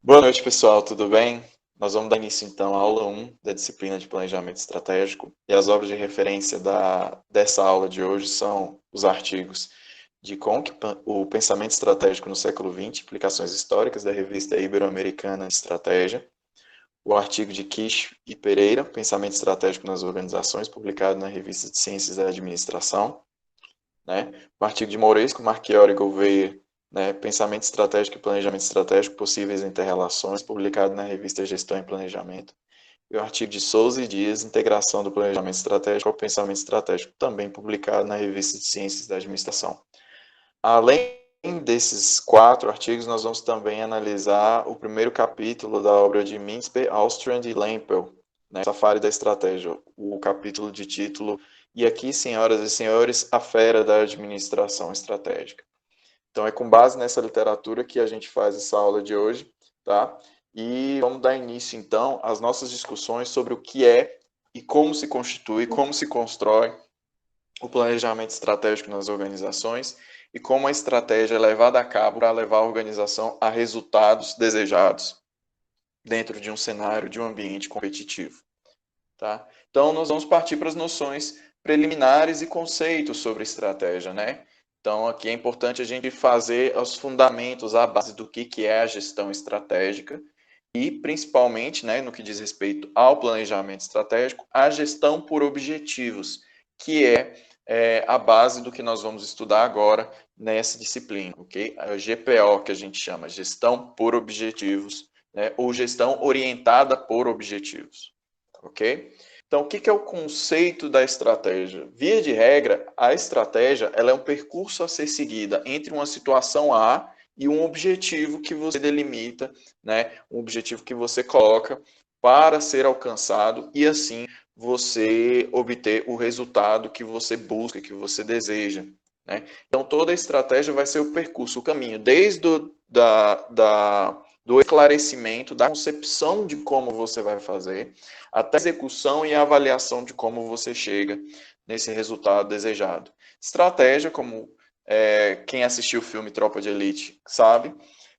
Boa noite, pessoal, tudo bem? Nós vamos dar início então à aula 1 da disciplina de Planejamento Estratégico e as obras de referência dessa aula de hoje são os artigos de Conk, o Pensamento Estratégico no século XX, Implicações Históricas, da revista Ibero-Americana de Estratégia, o artigo de Kish e Pereira, Pensamento Estratégico nas Organizações, publicado na revista de Ciências da Administração, né? O artigo de Mauresco, Marchiori e Gouveia, né? Pensamento Estratégico e Planejamento Estratégico, Possíveis Interrelações, publicado na revista Gestão e Planejamento. E o artigo de Souza e Dias, Integração do Planejamento Estratégico ao Pensamento Estratégico, também publicado na revista de Ciências da Administração. Além desses 4 artigos, nós vamos também analisar o primeiro capítulo da obra de Minsper, Austrand e Lempel, né? Safari da Estratégia, o capítulo de título "E aqui, senhoras e senhores, a fera da administração estratégica". Então, é com base nessa literatura que a gente faz essa aula de hoje, tá? E vamos dar início, então, às nossas discussões sobre o que é e como se constitui, como se constrói o planejamento estratégico nas organizações e como a estratégia é levada a cabo para levar a organização a resultados desejados dentro de um cenário, de um ambiente competitivo. Tá? Então, nós vamos partir para as noções preliminares e conceitos sobre estratégia, né? Então, aqui é importante a gente fazer os fundamentos, a base do que é a gestão estratégica e, principalmente, né, no que diz respeito ao planejamento estratégico, a gestão por objetivos, que é a base do que nós vamos estudar agora nessa disciplina, ok? A GPO, que a gente chama, gestão por objetivos, né, ou gestão orientada por objetivos, ok? Então, o que é o conceito da estratégia? Via de regra, a estratégia ela é um percurso a ser seguida entre uma situação A e um objetivo que você delimita, né? Um objetivo que você coloca para ser alcançado e assim você obter o resultado que você busca, que você deseja, né? Então, toda a estratégia vai ser o percurso, o caminho, desde do esclarecimento, da concepção de como você vai fazer, até a execução e a avaliação de como você chega nesse resultado desejado. Estratégia, como quem assistiu o filme Tropa de Elite sabe,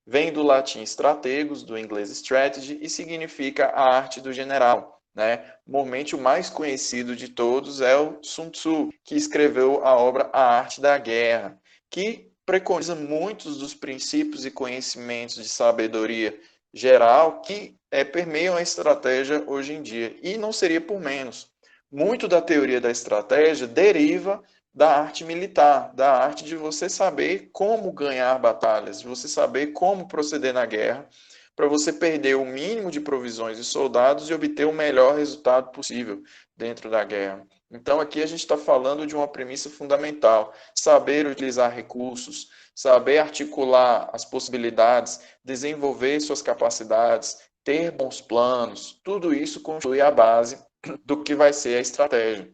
vem do latim strategos, do inglês strategy, e significa a arte do general. Né? Normalmente o mais conhecido de todos é o Sun Tzu, que escreveu a obra A Arte da Guerra, que preconiza muitos dos princípios e conhecimentos de sabedoria geral que permeiam a estratégia hoje em dia. E não seria por menos. Muito da teoria da estratégia deriva da arte militar, da arte de você saber como ganhar batalhas, de você saber como proceder na guerra, para você perder o mínimo de provisões e soldados e obter o melhor resultado possível dentro da guerra. Então, aqui a gente está falando de uma premissa fundamental: saber utilizar recursos, saber articular as possibilidades, desenvolver suas capacidades, ter bons planos, tudo isso constitui a base do que vai ser a estratégia.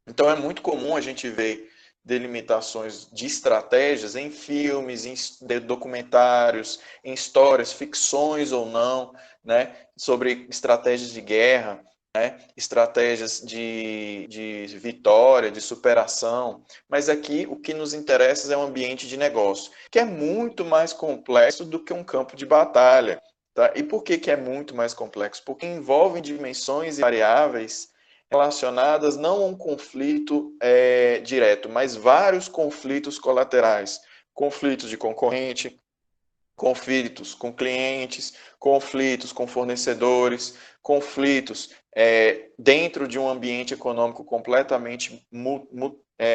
Então, é muito comum a gente ver delimitações de estratégias em filmes, em documentários, em histórias, ficções ou não, né, sobre estratégias de guerra, né, estratégias de vitória, de superação. Mas aqui o que nos interessa é um ambiente de negócio, que é muito mais complexo do que um campo de batalha. Tá? E por que é muito mais complexo? Porque envolve dimensões e variáveis relacionadas não a um conflito direto, mas vários conflitos colaterais. Conflitos de concorrente, conflitos com clientes, conflitos com fornecedores, conflitos dentro de um ambiente econômico completamente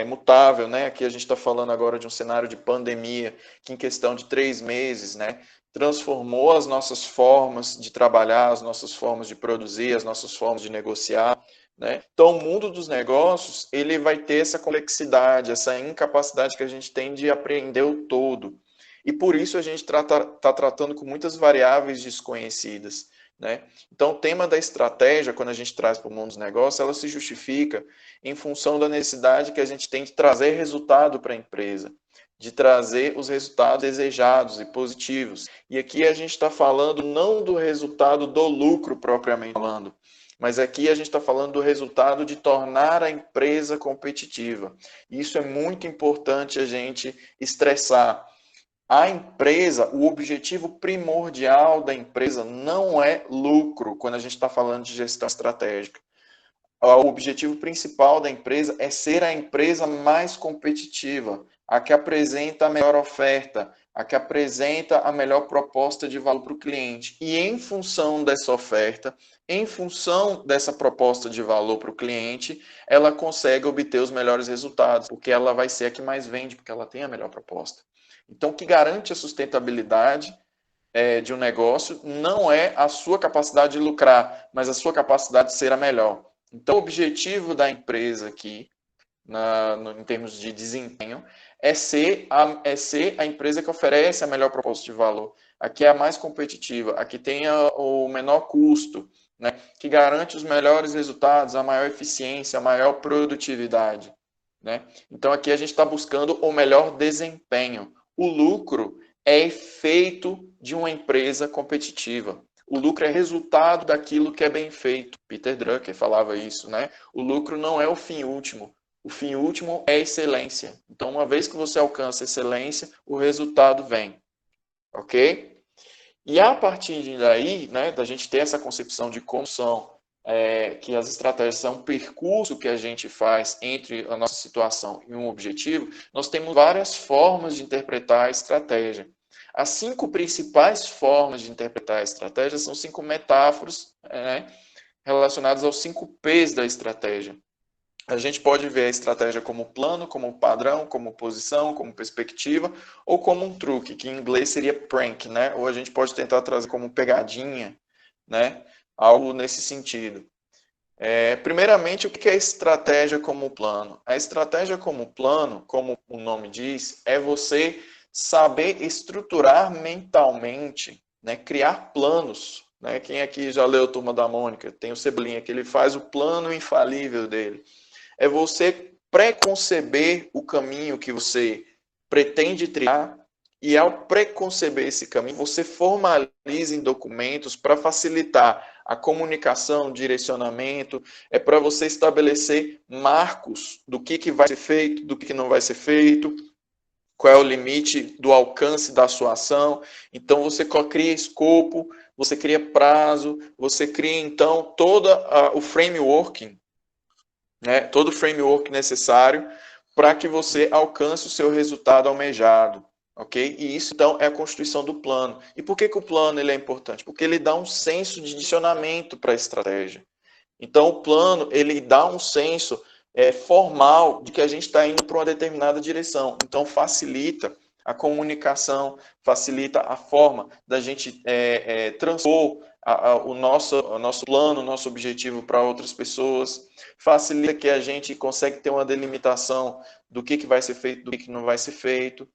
mutável, né? Aqui a gente está falando agora de um cenário de pandemia que em questão de 3 meses, né, transformou as nossas formas de trabalhar, as nossas formas de produzir, as nossas formas de negociar. Né? Então, o mundo dos negócios ele vai ter essa complexidade, essa incapacidade que a gente tem de aprender o todo. E por isso a gente está tratando com muitas variáveis desconhecidas. Né? Então, o tema da estratégia, quando a gente traz para o mundo dos negócios, ela se justifica em função da necessidade que a gente tem de trazer resultado para a empresa, de trazer os resultados desejados e positivos. E aqui a gente está falando não do resultado do lucro propriamente falando, mas aqui a gente está falando do resultado de tornar a empresa competitiva. Isso é muito importante a gente estressar. A empresa, o objetivo primordial da empresa não é lucro, quando a gente está falando de gestão estratégica. O objetivo principal da empresa é ser a empresa mais competitiva, a que apresenta a melhor oferta, a que apresenta a melhor proposta de valor para o cliente. E em função dessa oferta, em função dessa proposta de valor para o cliente, ela consegue obter os melhores resultados, porque ela vai ser a que mais vende, porque ela tem a melhor proposta. Então, o que garante a sustentabilidade de um negócio não é a sua capacidade de lucrar, mas a sua capacidade de ser a melhor. Então, o objetivo da empresa aqui, em termos de desempenho, é ser a empresa que oferece a melhor proposta de valor, a que é a mais competitiva, a que tenha o menor custo, né, que garante os melhores resultados, a maior eficiência, a maior produtividade. Né? Então, aqui a gente está buscando o melhor desempenho. O lucro é efeito de uma empresa competitiva. O lucro é resultado daquilo que é bem feito. Peter Drucker falava isso, né? O lucro não é o fim último. O fim último é excelência. Então, uma vez que você alcança excelência, o resultado vem. Ok? E a partir daí, né, da gente ter essa concepção de como são, que as estratégias são um percurso que a gente faz entre a nossa situação e um objetivo, nós temos várias formas de interpretar a estratégia. As 5 principais formas de interpretar a estratégia são 5 metáforas, relacionadas aos 5 P's da estratégia. A gente pode ver a estratégia como plano, como padrão, como posição, como perspectiva, ou como um truque, que em inglês seria prank, né? Ou a gente pode tentar trazer como pegadinha, né? Algo nesse sentido. Primeiramente, o que é estratégia como plano? A estratégia como plano, como o nome diz, é você saber estruturar mentalmente, né? Criar planos. Né? Quem aqui já leu Turma da Mônica? Tem o Cebolinha, que ele faz o plano infalível dele. É você preconceber o caminho que você pretende trilhar e ao preconceber esse caminho, você formaliza em documentos para facilitar a comunicação, direcionamento, é para você estabelecer marcos do que vai ser feito, do que não vai ser feito, qual é o limite do alcance da sua ação. Então, você cria escopo, você cria prazo, você cria, então, todo o framework, né, todo o framework necessário para que você alcance o seu resultado almejado, ok? E isso, então, é a constituição do plano. E por que o plano ele é importante? Porque ele dá um senso de direcionamento para a estratégia. Então, o plano, ele dá um senso formal de que a gente está indo para uma determinada direção. Então, facilita a comunicação, facilita a forma da gente transpor o nosso plano, o nosso objetivo para outras pessoas, facilita que a gente consegue ter uma delimitação do que vai ser feito, do que não vai ser feito,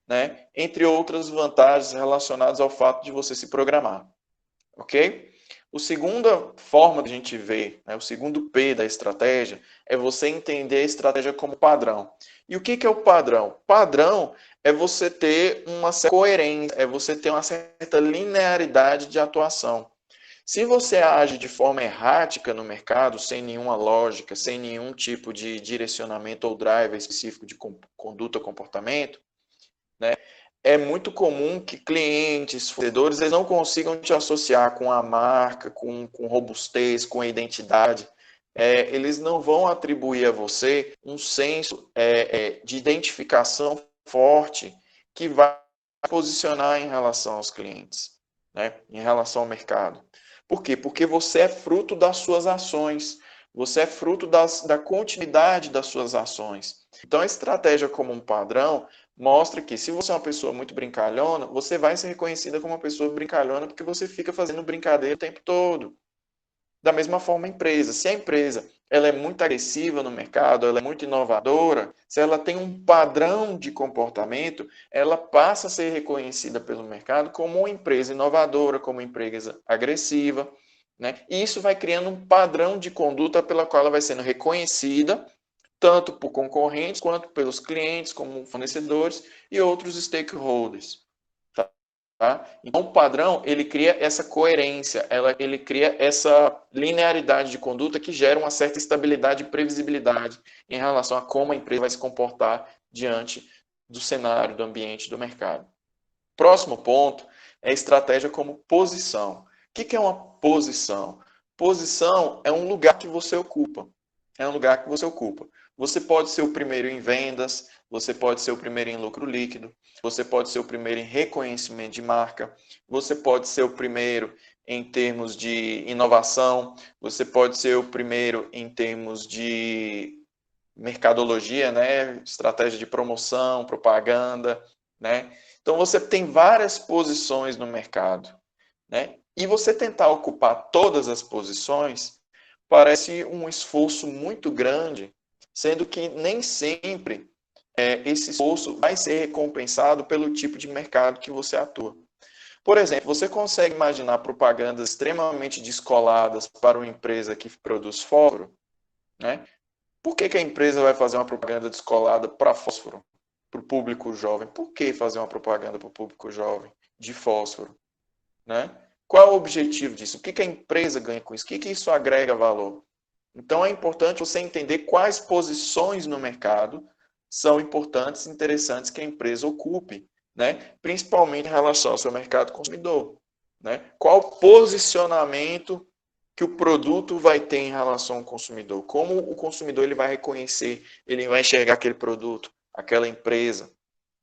né? Entre outras vantagens relacionadas ao fato de você se programar, ok? A segunda forma de a gente ver, né, o segundo P da estratégia, é você entender a estratégia como padrão. E o que é o padrão? Padrão é você ter uma certa coerência, é você ter uma certa linearidade de atuação. Se você age de forma errática no mercado, sem nenhuma lógica, sem nenhum tipo de direcionamento ou driver específico de conduta ou comportamento, né, é muito comum que clientes, fornecedores, eles não consigam te associar com a marca, com robustez, com a identidade. Eles não vão atribuir a você um senso de identificação forte que vai posicionar em relação aos clientes, né, em relação ao mercado. Por quê? Porque você é fruto das suas ações, você é fruto da continuidade das suas ações. Então, a estratégia como um padrão mostra que se você é uma pessoa muito brincalhona, você vai ser reconhecida como uma pessoa brincalhona porque você fica fazendo brincadeira o tempo todo. Da mesma forma, a empresa. Se a empresa ela é muito agressiva no mercado, ela é muito inovadora, se ela tem um padrão de comportamento, ela passa a ser reconhecida pelo mercado como uma empresa inovadora, como uma empresa agressiva, né? E isso vai criando um padrão de conduta pela qual ela vai sendo reconhecida tanto por concorrentes quanto pelos clientes, como fornecedores e outros stakeholders. Tá? Então, o padrão ele cria essa coerência, ele cria essa linearidade de conduta que gera uma certa estabilidade e previsibilidade em relação a como a empresa vai se comportar diante do cenário, do ambiente, do mercado. Próximo ponto é estratégia como posição. O que é uma posição? Posição é um lugar que você ocupa. É um lugar que você ocupa. Você pode ser o primeiro em vendas, você pode ser o primeiro em lucro líquido, você pode ser o primeiro em reconhecimento de marca, você pode ser o primeiro em termos de inovação, você pode ser o primeiro em termos de mercadologia, né? Estratégia de promoção, propaganda, né? Então você tem várias posições no mercado, né? E você tentar ocupar todas as posições parece um esforço muito grande, sendo que nem sempre esse esforço vai ser recompensado pelo tipo de mercado que você atua. Por exemplo, você consegue imaginar propagandas extremamente descoladas para uma empresa que produz fósforo, né? Por que a empresa vai fazer uma propaganda descolada para fósforo, para o público jovem? Por que fazer uma propaganda para o público jovem de fósforo? Né? Qual é o objetivo disso? O que a empresa ganha com isso? O que isso agrega valor? Então é importante você entender quais posições no mercado são importantes e interessantes que a empresa ocupe, né? Principalmente em relação ao seu mercado consumidor. Né? Qual o posicionamento que o produto vai ter em relação ao consumidor? Como o consumidor ele vai reconhecer, ele vai enxergar aquele produto, aquela empresa?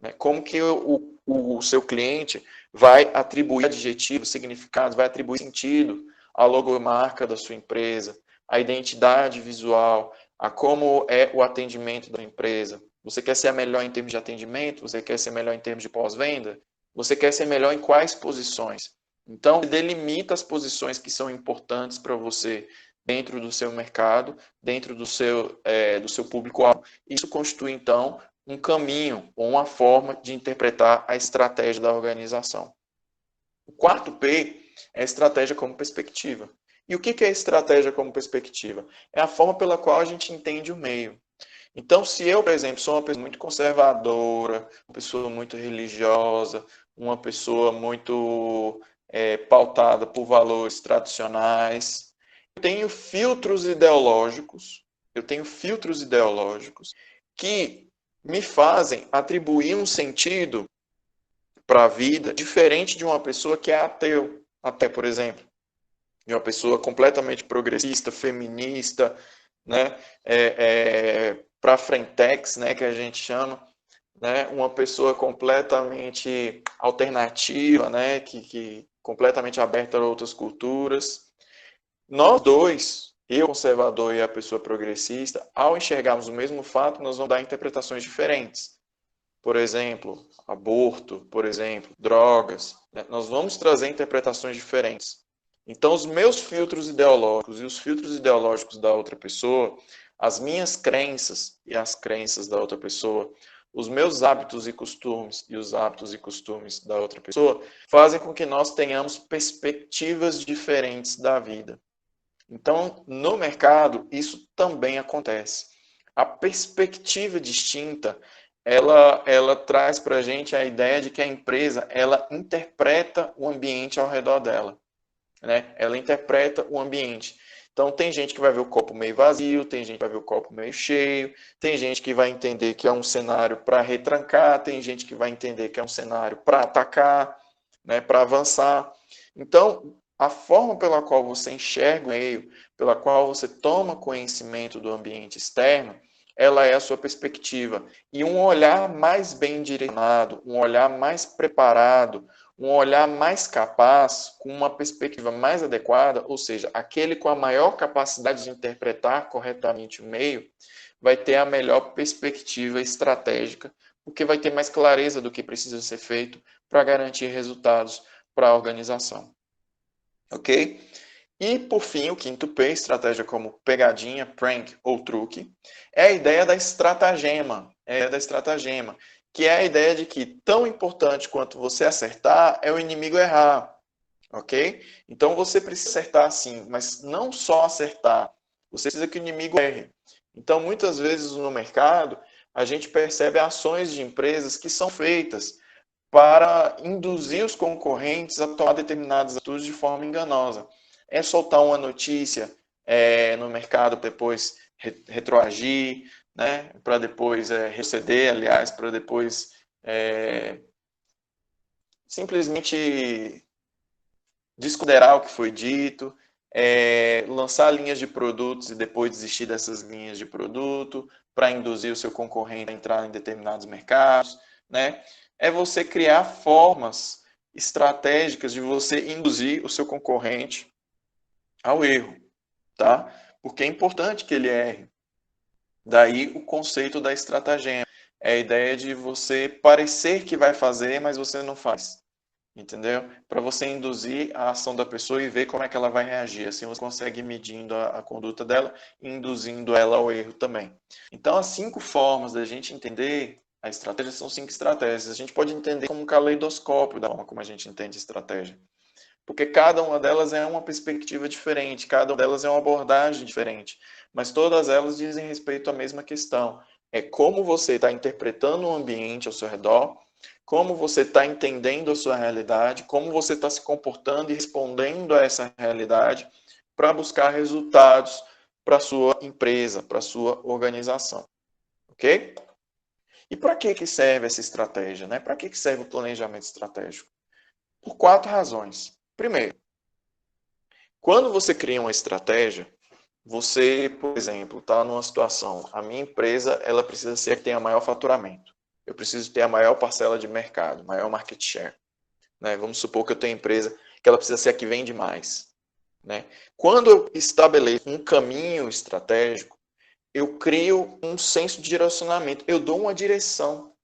Né? Como que o seu cliente vai atribuir adjetivos, significados, vai atribuir sentido à logomarca da sua empresa, à identidade visual, a como é o atendimento da empresa? Você quer ser melhor em termos de atendimento? Você quer ser melhor em termos de pós-venda? Você quer ser melhor em quais posições? Então, delimita as posições que são importantes para você dentro do seu mercado, dentro do seu público-alvo. Isso constitui, então, um caminho ou uma forma de interpretar a estratégia da organização. O quarto P é a estratégia como perspectiva. E o que é estratégia como perspectiva? É a forma pela qual a gente entende o meio. Então, se eu, por exemplo, sou uma pessoa muito conservadora, uma pessoa muito religiosa, uma pessoa muito pautada por valores tradicionais, eu tenho filtros ideológicos que me fazem atribuir um sentido para a vida diferente de uma pessoa que é ateu, até por exemplo, de uma pessoa completamente progressista, feminista, né, para frentex, né, que a gente chama, né, uma pessoa completamente alternativa, né, que completamente aberta a outras culturas. Nós dois, eu conservador e a pessoa progressista, ao enxergarmos o mesmo fato, nós vamos dar interpretações diferentes. Por exemplo, aborto, por exemplo, drogas, né? Nós vamos trazer interpretações diferentes. Então, os meus filtros ideológicos e os filtros ideológicos da outra pessoa, as minhas crenças e as crenças da outra pessoa, os meus hábitos e costumes e os hábitos e costumes da outra pessoa, fazem com que nós tenhamos perspectivas diferentes da vida. Então, no mercado, isso também acontece. A perspectiva distinta, ela traz para a gente a ideia de que a empresa, ela interpreta o ambiente ao redor dela, né? Ela interpreta o ambiente. Então, tem gente que vai ver o copo meio vazio, tem gente que vai ver o copo meio cheio, tem gente que vai entender que é um cenário para retrancar, tem gente que vai entender que é um cenário para atacar, né, para avançar. Então, a forma pela qual você enxerga o meio, pela qual você toma conhecimento do ambiente externo, ela é a sua perspectiva. E um olhar mais bem direcionado, um olhar mais preparado, um olhar mais capaz, com uma perspectiva mais adequada, ou seja, aquele com a maior capacidade de interpretar corretamente o meio, vai ter a melhor perspectiva estratégica, porque vai ter mais clareza do que precisa ser feito para garantir resultados para a organização. Ok? E, por fim, o quinto P, estratégia como pegadinha, prank ou truque, é a ideia da estratagema. É a ideia da estratagema, que é a ideia de que tão importante quanto você acertar é o inimigo errar. Ok? Então você precisa acertar sim, mas não só acertar. Você precisa que o inimigo erre. Então, muitas vezes no mercado, a gente percebe ações de empresas que são feitas para induzir os concorrentes a tomar determinadas atitudes de forma enganosa. É soltar uma notícia no mercado, depois retroagir, né, para depois retroceder, aliás, para depois simplesmente desconsiderar o que foi dito, lançar linhas de produtos e depois desistir dessas linhas de produto para induzir o seu concorrente a entrar em determinados mercados, né? É você criar formas estratégicas de você induzir o seu concorrente ao erro, tá? Porque é importante que ele erre. Daí o conceito da estratagema. É a ideia de você parecer que vai fazer, mas você não faz. Entendeu? Para você induzir a ação da pessoa e ver como é que ela vai reagir. Assim você consegue ir medindo a conduta dela e induzindo ela ao erro também. Então, as 5 formas da gente entender a estratégia são 5 estratégias. A gente pode entender como um caleidoscópio da forma como a gente entende estratégia. Porque cada uma delas é uma perspectiva diferente, cada uma delas é uma abordagem diferente. Mas todas elas dizem respeito à mesma questão. É como você está interpretando o ambiente ao seu redor, como você está entendendo a sua realidade, como você está se comportando e respondendo a essa realidade para buscar resultados para a sua empresa, para a sua organização. Ok? E para que serve essa estratégia? Né? Para que serve o planejamento estratégico? Por 4 razões. Primeiro, quando você cria uma estratégia, você, por exemplo, está numa situação, a minha empresa ela precisa ser a que tenha maior faturamento. Eu preciso ter a maior parcela de mercado, maior market share. Né? Vamos supor que eu tenho empresa que ela precisa ser a que vende mais. Né? Quando eu estabeleço um caminho estratégico, eu crio um senso de direcionamento, eu dou uma direção.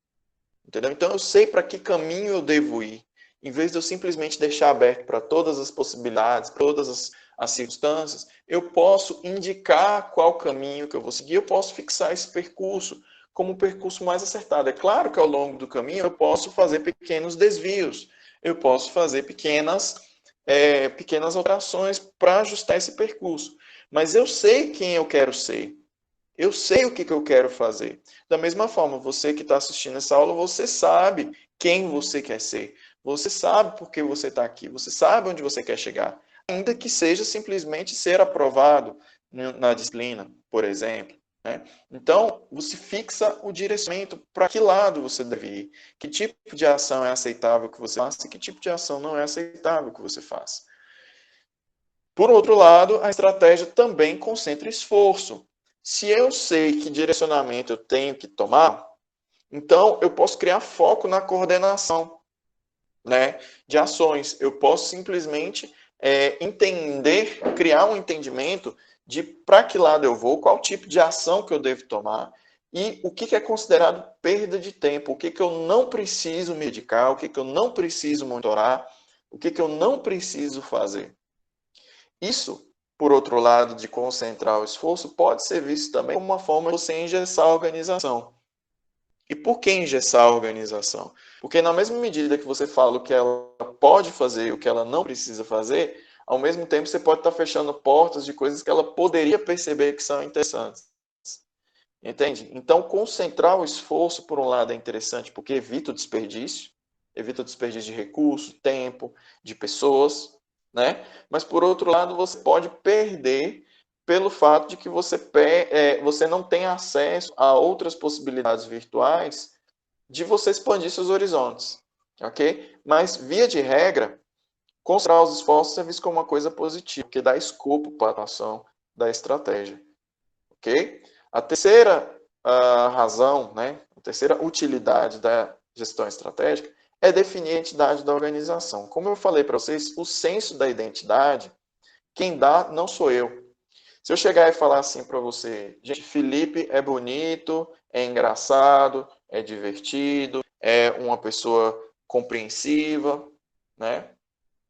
Entendeu? Então eu sei para que caminho eu devo ir. Em vez de eu simplesmente deixar aberto para todas as possibilidades, todas as circunstâncias, eu posso indicar qual caminho que eu vou seguir, eu posso fixar esse percurso como o percurso mais acertado. É claro que ao longo do caminho eu posso fazer pequenos desvios, eu posso fazer pequenas alterações para ajustar esse percurso. Mas eu sei quem eu quero ser. Eu sei o que eu quero fazer. Da mesma forma, você que está assistindo essa aula, você sabe quem você quer ser. Você sabe por que você está aqui. Você sabe onde você quer chegar. Ainda que seja simplesmente ser aprovado na disciplina, por exemplo. Né? Então, você fixa o direcionamento para que lado você deve ir. Que tipo de ação é aceitável que você faça e que tipo de ação não é aceitável que você faça. Por outro lado, a estratégia também concentra esforço. Se eu sei que direcionamento eu tenho que tomar, então eu posso criar foco na coordenação, né, de ações. Eu posso simplesmente entender, criar um entendimento de para que lado eu vou, qual tipo de ação que eu devo tomar e o que é considerado perda de tempo, o que eu não preciso medicar, o que eu não preciso monitorar, o que eu não preciso fazer. Isso, por outro lado, de concentrar o esforço, pode ser visto também como uma forma de você engessar a organização. E por que engessar a organização? Porque na mesma medida que você fala o que ela pode fazer e o que ela não precisa fazer, ao mesmo tempo você pode estar fechando portas de coisas que ela poderia perceber que são interessantes. Entende? Então, concentrar o esforço, por um lado, é interessante porque evita o desperdício de recursos, tempo, de pessoas, né? Mas, por outro lado, você pode perder pelo fato de que você não tem acesso a outras possibilidades virtuais de você expandir seus horizontes, ok? Mas, via de regra, concentrar os esforços é visto como uma coisa positiva, porque dá escopo para a ação da estratégia, ok? A terceira razão, né, a terceira utilidade da gestão estratégica é definir a identidade da organização. Como eu falei para vocês, o senso da identidade, quem dá não sou eu. Se eu chegar e falar assim para você, gente, Felipe é bonito, é engraçado, é divertido, é uma pessoa compreensiva, né?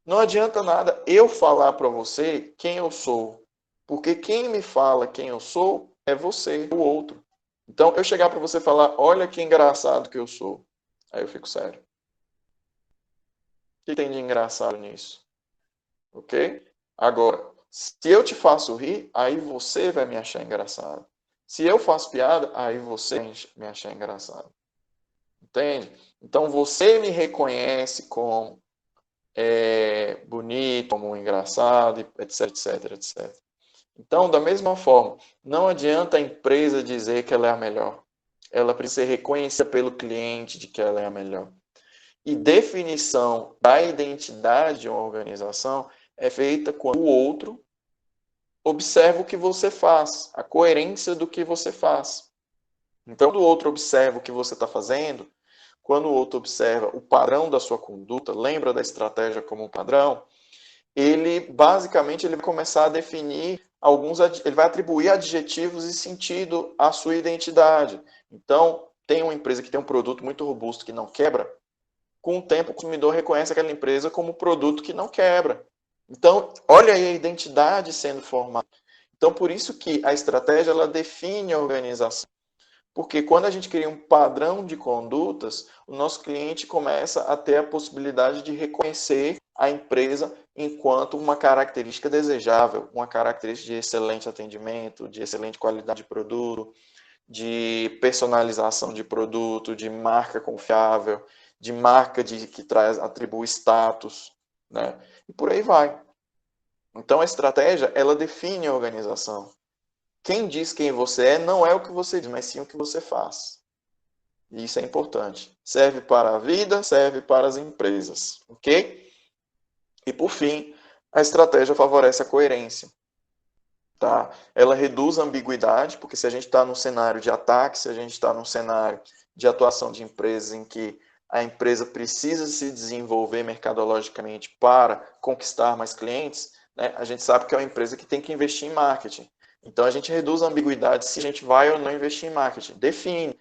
Não adianta nada eu falar para você quem eu sou, porque quem me fala quem eu sou é você, o outro. Então, eu chegar para você e falar, olha que engraçado que eu sou. Aí eu fico sério. O que tem de engraçado nisso? Ok? Agora, se eu te faço rir, aí você vai me achar engraçado. Se eu faço piada, aí você vai me achar engraçado. Entende? Então, você me reconhece como bonito, como engraçado, etc, etc, etc. Então, da mesma forma, não adianta a empresa dizer que ela é a melhor. Ela precisa ser reconhecida pelo cliente de que ela é a melhor. e definição da identidade de uma organização é feita quando o outro observa o que você faz, a coerência do que você faz. Então, quando o outro observa o que você está fazendo, quando o outro observa o padrão da sua conduta, lembra da estratégia como padrão, ele basicamente ele vai começar a definir ele vai atribuir adjetivos e sentido à sua identidade. Então, tem uma empresa que tem um produto muito robusto que não quebra, com o tempo o consumidor reconhece aquela empresa como um produto que não quebra. Então, olha aí a identidade sendo formada. Então, por isso que a estratégia ela define a organização. Porque quando a gente cria um padrão de condutas, o nosso cliente começa a ter a possibilidade de reconhecer a empresa enquanto uma característica desejável, uma característica de excelente atendimento, de excelente qualidade de produto, de personalização de produto, de marca confiável, de marca que atribui status, né? E por aí vai. Então a estratégia, ela define a organização. Quem diz quem você é não é o que você diz, mas sim o que você faz. E isso é importante. Serve para a vida, serve para as empresas, ok? E por fim, a estratégia favorece a coerência. Tá? Ela reduz a ambiguidade, porque se a gente está num cenário de ataque, se a gente está num cenário de atuação de empresas em que a empresa precisa se desenvolver mercadologicamente para conquistar mais clientes, né, a gente sabe que é uma empresa que tem que investir em marketing. Então a gente reduz a ambiguidade se a gente vai ou não investir em marketing. Define.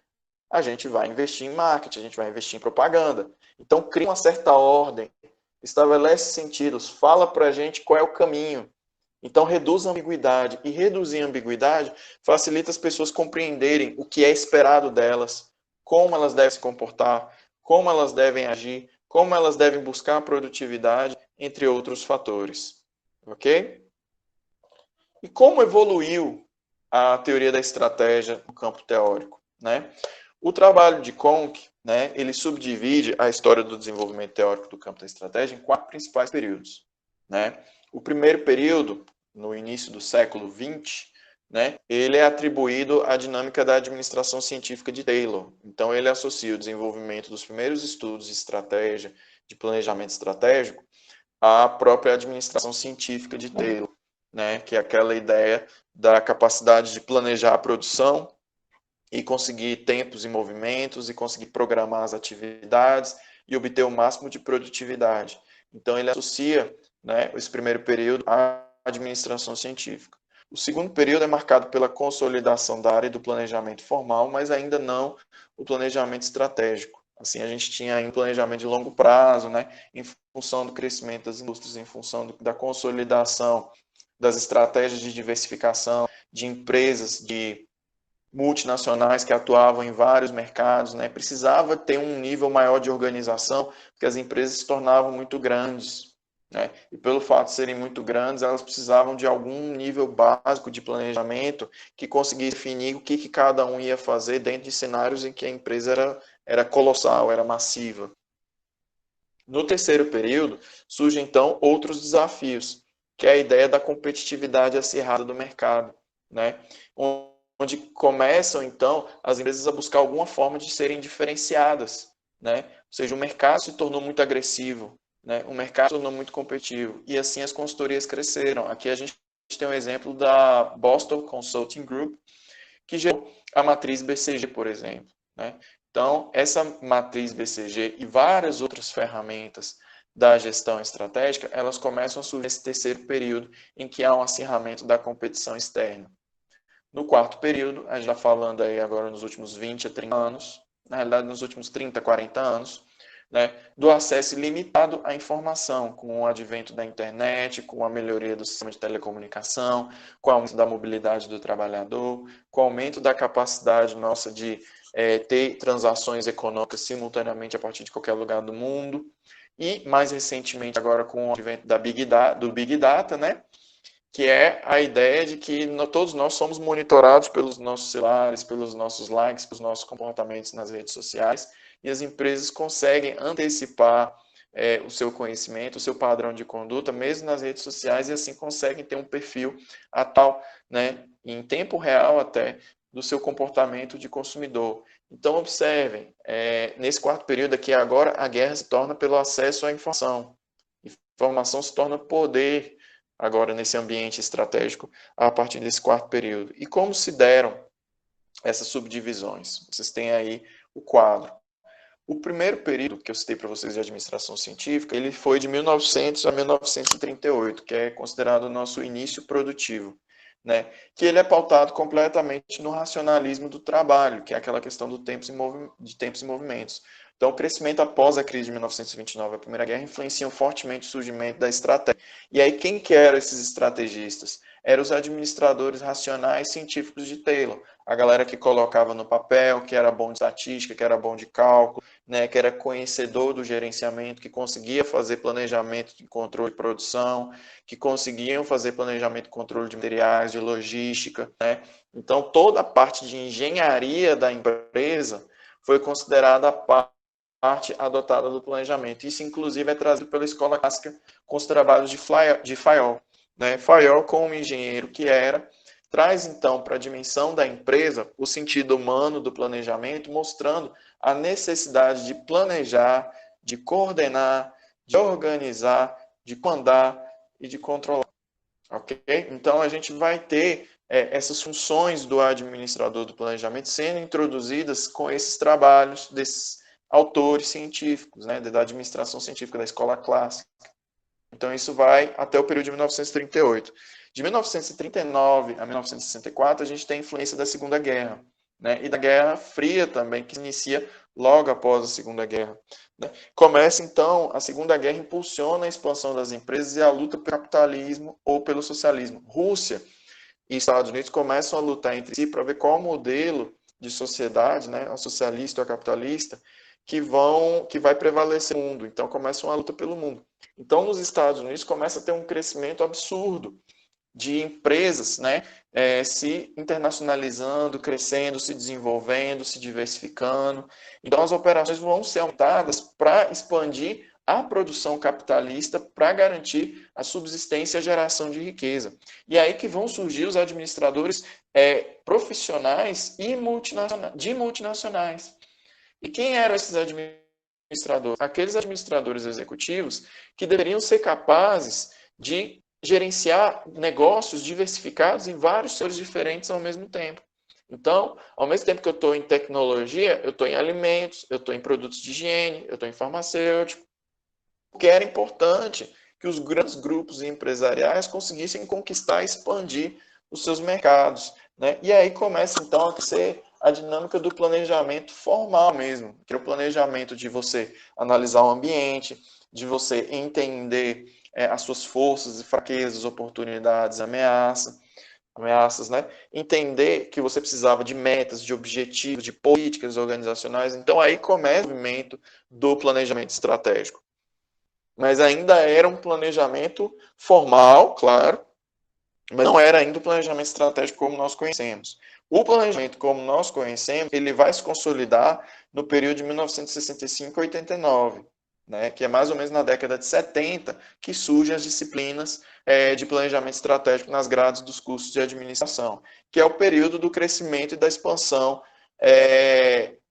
A gente vai investir em marketing, a gente vai investir em propaganda. Então cria uma certa ordem, estabelece sentidos, fala para a gente qual é o caminho. Então, reduz a ambiguidade. E reduzir a ambiguidade facilita as pessoas compreenderem o que é esperado delas, como elas devem se comportar, como elas devem agir, como elas devem buscar a produtividade, entre outros fatores. Ok? E como evoluiu a teoria da estratégia no campo teórico? Né? O trabalho de Conk, né, ele subdivide a história do desenvolvimento teórico do campo da estratégia em 4 principais períodos. Né? O primeiro período, no início do século XX, né, ele é atribuído à dinâmica da administração científica de Taylor. Então, ele associa o desenvolvimento dos primeiros estudos de estratégia, de planejamento estratégico, à própria administração científica de Taylor, né, que é aquela ideia da capacidade de planejar a produção e conseguir tempos e movimentos e conseguir programar as atividades e obter o máximo de produtividade. Então, ele associa, né, esse primeiro período à administração científica. O segundo período é marcado pela consolidação da área do planejamento formal, mas ainda não o planejamento estratégico. Assim, a gente tinha um planejamento de longo prazo, né, em função do crescimento das indústrias, em função da consolidação das estratégias de diversificação de empresas, de multinacionais que atuavam em vários mercados, né? Precisava ter um nível maior de organização, porque as empresas se tornavam muito grandes, né? E pelo fato de serem muito grandes, elas precisavam de algum nível básico de planejamento que conseguisse definir o que cada um ia fazer dentro de cenários em que a empresa era colossal, era massiva. No terceiro período, surgem então outros desafios, que é a ideia da competitividade acirrada do mercado, né? Onde começam, então, as empresas a buscar alguma forma de serem diferenciadas, né? Ou seja, o mercado se tornou muito agressivo, né? O mercado se tornou muito competitivo, e assim as consultorias cresceram. Aqui a gente tem um exemplo da Boston Consulting Group, que gerou a matriz BCG, por exemplo, né? Então, essa matriz BCG e várias outras ferramentas da gestão estratégica, elas começam a surgir nesse terceiro período, em que há um acirramento da competição externa. No quarto período, a gente está falando aí agora nos últimos 20 a 30 anos, na realidade nos últimos 30, 40 anos, né, do acesso ilimitado à informação, com o advento da internet, com a melhoria do sistema de telecomunicação, com o aumento da mobilidade do trabalhador, com o aumento da capacidade nossa de ter transações econômicas simultaneamente a partir de qualquer lugar do mundo, e mais recentemente agora com o advento do Big Data, né, que é a ideia de que todos nós somos monitorados pelos nossos celulares, pelos nossos likes, pelos nossos comportamentos nas redes sociais, e as empresas conseguem antecipar o seu conhecimento, o seu padrão de conduta, mesmo nas redes sociais, e assim conseguem ter um perfil atual, né, em tempo real até, do seu comportamento de consumidor. Então, observem, nesse quarto período aqui agora, a guerra se torna pelo acesso à informação. Informação se torna poder agora nesse ambiente estratégico a partir desse quarto período. E como se deram essas subdivisões? Vocês têm aí o quadro. O primeiro período que eu citei para vocês de administração científica, ele foi de 1900 a 1938, que é considerado o nosso início produtivo, né? Que ele é pautado completamente no racionalismo do trabalho, que é aquela questão de tempos e movimentos. Então, o crescimento após a crise de 1929, a Primeira Guerra, influenciam fortemente o surgimento da estratégia. E aí, quem que eram esses estrategistas? Eram os administradores racionais científicos de Taylor. A galera que colocava no papel, que era bom de estatística, que era bom de cálculo, né, que era conhecedor do gerenciamento, que conseguia fazer planejamento de controle de produção, que conseguiam fazer planejamento de controle de materiais, de logística, né? Então, toda a parte de engenharia da empresa foi considerada a parte adotada do planejamento. Isso, inclusive, é trazido pela escola clássica com os trabalhos de Fayol. Né? Fayol, como engenheiro que era, traz, então, para a dimensão da empresa o sentido humano do planejamento, mostrando a necessidade de planejar, de coordenar, de organizar, de comandar e de controlar. Ok? Então, a gente vai ter essas funções do administrador do planejamento sendo introduzidas com esses trabalhos desses autores científicos, né, da administração científica da escola clássica. Então, isso vai até o período de 1938. De 1939 a 1964, a gente tem a influência da Segunda Guerra, né, e da Guerra Fria também, que se inicia logo após a Segunda Guerra. Né. Começa, então, a Segunda Guerra impulsiona a expansão das empresas e a luta pelo capitalismo ou pelo socialismo. Rússia e Estados Unidos começam a lutar entre si para ver qual modelo de sociedade, né, a socialista ou a capitalista, que vai prevalecer no mundo. Então, começa uma luta pelo mundo. Então, nos Estados Unidos, começa a ter um crescimento absurdo de empresas, né, se internacionalizando, crescendo, se desenvolvendo, se diversificando. Então, as operações vão ser aumentadas para expandir a produção capitalista para garantir a subsistência e a geração de riqueza. E é aí que vão surgir os administradores profissionais e multinacionais. E quem eram esses administradores? Aqueles administradores executivos que deveriam ser capazes de gerenciar negócios diversificados em vários setores diferentes ao mesmo tempo. Então, ao mesmo tempo que eu estou em tecnologia, eu estou em alimentos, eu estou em produtos de higiene, eu estou em farmacêutico, porque era importante que os grandes grupos empresariais conseguissem conquistar e expandir os seus mercados. Né? E aí começa, então, a ser a dinâmica do planejamento formal mesmo, que é o planejamento de você analisar o ambiente, de você entender as suas forças e fraquezas, oportunidades, ameaças, né? Entender que você precisava de metas, de objetivos, de políticas organizacionais. Então, aí começa o movimento do planejamento estratégico. Mas ainda era um planejamento formal, claro, mas não era ainda o planejamento estratégico como nós conhecemos. O planejamento como nós conhecemos, ele vai se consolidar no período de 1965 a 89, né, que é mais ou menos na década de 70 que surgem as disciplinas de planejamento estratégico nas grades dos cursos de administração, que é o período do crescimento e da expansão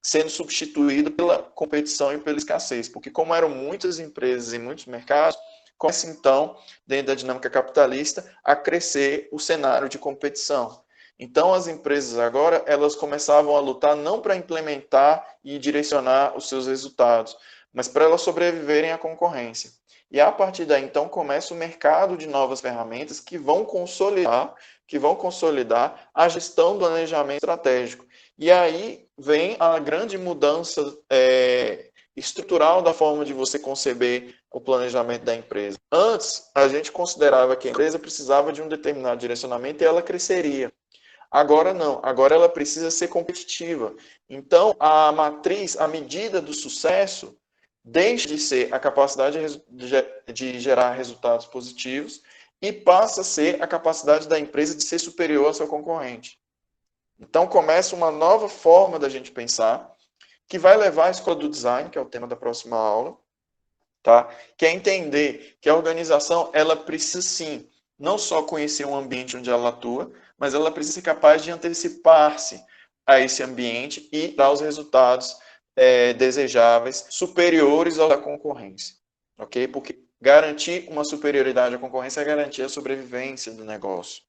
sendo substituído pela competição e pela escassez, porque como eram muitas empresas em muitos mercados, começa então, dentro da dinâmica capitalista, a crescer o cenário de competição. Então, as empresas agora, elas começavam a lutar não para implementar e direcionar os seus resultados, mas para elas sobreviverem à concorrência. E a partir daí, então, começa o mercado de novas ferramentas que vão consolidar a gestão do planejamento estratégico. E aí vem a grande mudança estrutural da forma de você conceber o planejamento da empresa. Antes, a gente considerava que a empresa precisava de um determinado direcionamento e ela cresceria. Agora não, agora ela precisa ser competitiva. Então, a matriz, a medida do sucesso, deixa de ser a capacidade de gerar resultados positivos e passa a ser a capacidade da empresa de ser superior ao seu concorrente. Então, começa uma nova forma da gente pensar, que vai levar à escola do design, que é o tema da próxima aula, tá? Que é entender que a organização, ela precisa sim, não só conhecer o ambiente onde ela atua, mas ela precisa ser capaz de antecipar-se a esse ambiente e dar os resultados desejáveis superiores ao da concorrência, ok? Porque garantir uma superioridade à concorrência é garantir a sobrevivência do negócio.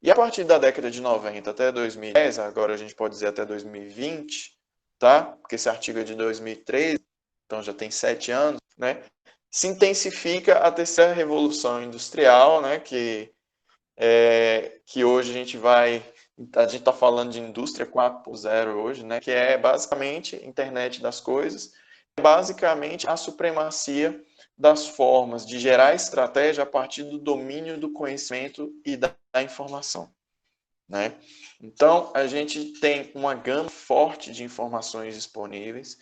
E a partir da década de 90 até 2010, agora a gente pode dizer até 2020, tá? Porque esse artigo é de 2013, então já tem 7 anos, né? Se intensifica a terceira revolução industrial, né? Que hoje a gente está falando de indústria 4.0 hoje, né? Que é basicamente internet das coisas, basicamente a supremacia das formas de gerar estratégia a partir do domínio do conhecimento e da informação, né? Então, a gente tem uma gama forte de informações disponíveis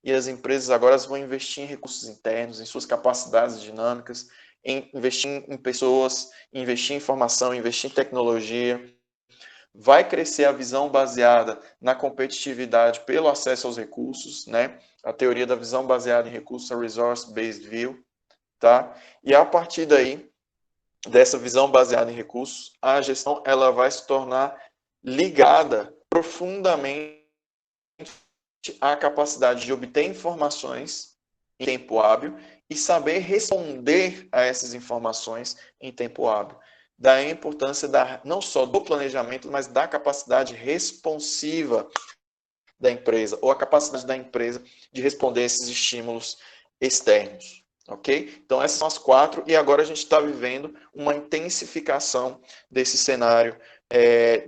e as empresas agora vão investir em recursos internos, em suas capacidades dinâmicas, investir em pessoas, investir em informação, investir em tecnologia. Vai crescer a visão baseada na competitividade pelo acesso aos recursos, né? A teoria da visão baseada em recursos, a Resource-Based View, tá? E a partir daí, dessa visão baseada em recursos, a gestão ela vai se tornar ligada profundamente à capacidade de obter informações em tempo hábil e saber responder a essas informações em tempo hábil. Da importância não só do planejamento, mas da capacidade responsiva da empresa, ou a capacidade da empresa de responder a esses estímulos externos. Ok? Então, essas são as 4, e agora a gente está vivendo uma intensificação desse cenário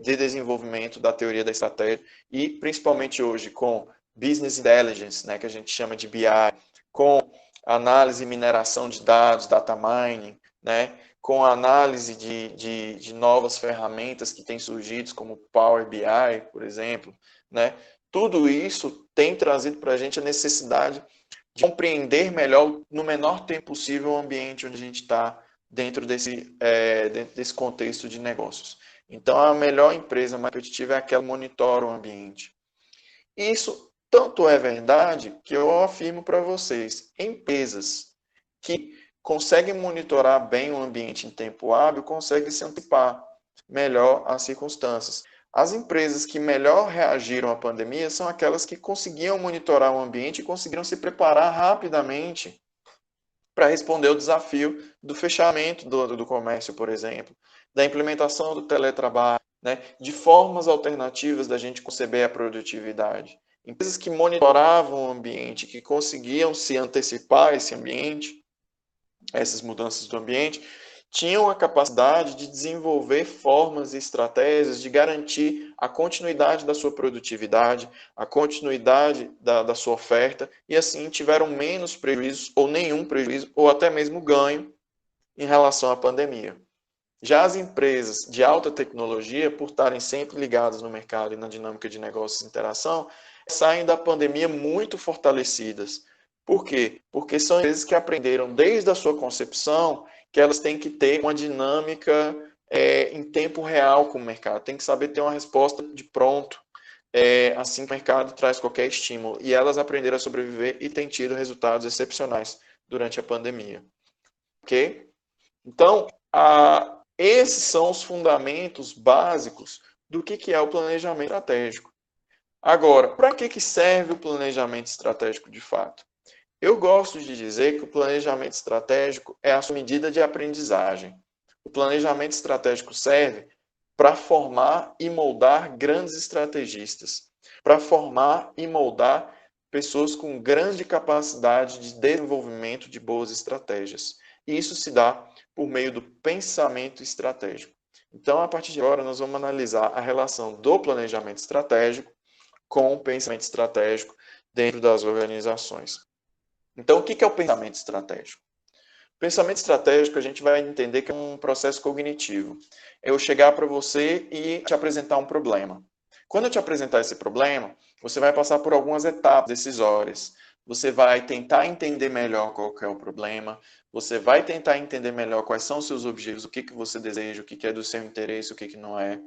de desenvolvimento da teoria da estratégia, e principalmente hoje com Business Intelligence, né, que a gente chama de BI, com análise e mineração de dados, data mining, né, com a análise de novas ferramentas que têm surgido, como Power BI, por exemplo, né, tudo isso tem trazido para a gente a necessidade de compreender melhor, no menor tempo possível, o ambiente onde a gente está dentro desse contexto de negócios. Então, a melhor empresa mais competitiva é aquela que monitora o ambiente. Isso tanto é verdade que eu afirmo para vocês, empresas que conseguem monitorar bem o ambiente em tempo hábil, conseguem se antecipar melhor às circunstâncias. As empresas que melhor reagiram à pandemia são aquelas que conseguiam monitorar o ambiente e conseguiram se preparar rapidamente para responder ao desafio do fechamento do comércio, por exemplo, da implementação do teletrabalho, né, de formas alternativas da gente conceber a produtividade. Empresas que monitoravam o ambiente, que conseguiam se antecipar a esse ambiente, essas mudanças do ambiente, tinham a capacidade de desenvolver formas e estratégias de garantir a continuidade da sua produtividade, a continuidade da sua oferta, e assim tiveram menos prejuízos, ou nenhum prejuízo, ou até mesmo ganho em relação à pandemia. Já as empresas de alta tecnologia, por estarem sempre ligadas no mercado e na dinâmica de negócios e interação, saem da pandemia muito fortalecidas. Por quê? Porque são empresas que aprenderam desde a sua concepção que elas têm que ter uma dinâmica em tempo real com o mercado, tem que saber ter uma resposta de pronto, assim que o mercado traz qualquer estímulo. E elas aprenderam a sobreviver e têm tido resultados excepcionais durante a pandemia. Ok? Então, esses são os fundamentos básicos do que é o planejamento estratégico. Agora, para que serve o planejamento estratégico de fato? Eu gosto de dizer que o planejamento estratégico é a sua medida de aprendizagem. O planejamento estratégico serve para formar e moldar grandes estrategistas, para formar e moldar pessoas com grande capacidade de desenvolvimento de boas estratégias. E isso se dá por meio do pensamento estratégico. Então, a partir de agora, nós vamos analisar a relação do planejamento estratégico com o pensamento estratégico dentro das organizações. Então, o que é o pensamento estratégico? O pensamento estratégico, a gente vai entender que é um processo cognitivo. É eu chegar para você e te apresentar um problema. Quando eu te apresentar esse problema, você vai passar por algumas etapas decisórias. Você vai tentar entender melhor qual que é o problema, você vai tentar entender melhor quais são os seus objetivos, o que você deseja, o que é do seu interesse, o que não é.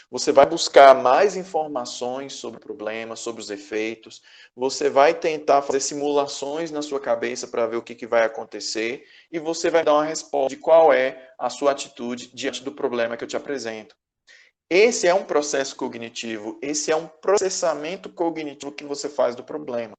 Você vai buscar mais informações sobre o problema, sobre os efeitos. Você vai tentar fazer simulações na sua cabeça para ver o que vai acontecer. E você vai dar uma resposta de qual é a sua atitude diante do problema que eu te apresento. Esse é um processo cognitivo, esse é um processamento cognitivo que você faz do problema.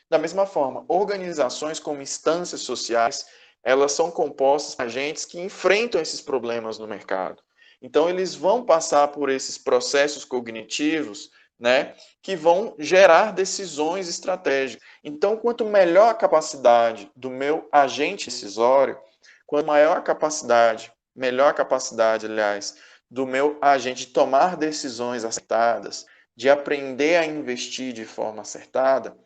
Da mesma forma, organizações como instâncias sociais, elas são compostas por agentes que enfrentam esses problemas no mercado. Então, eles vão passar por esses processos cognitivos, né, que vão gerar decisões estratégicas. Então, quanto melhor a capacidade do meu agente decisório, quanto maior a capacidade, melhor a capacidade, aliás, do meu agente de tomar decisões acertadas, de aprender a investir de forma acertada,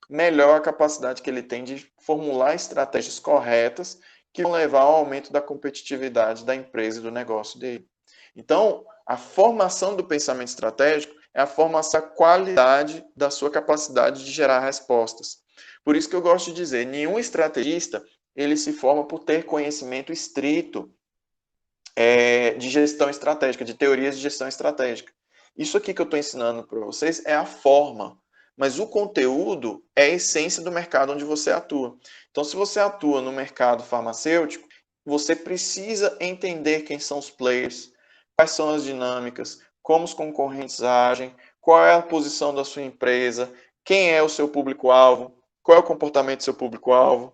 melhor a capacidade que ele tem de formular estratégias corretas que vão levar ao aumento da competitividade da empresa e do negócio dele. Então, a formação do pensamento estratégico é a formação da qualidade da sua capacidade de gerar respostas. Por isso que eu gosto de dizer, nenhum estrategista ele se forma por ter conhecimento estrito de gestão estratégica, de teorias de gestão estratégica. Isso aqui que eu estou ensinando para vocês é a forma, mas o conteúdo é a essência do mercado onde você atua. Então, se você atua no mercado farmacêutico, você precisa entender quem são os players, quais são as dinâmicas, como os concorrentes agem, qual é a posição da sua empresa, quem é o seu público-alvo, qual é o comportamento do seu público-alvo,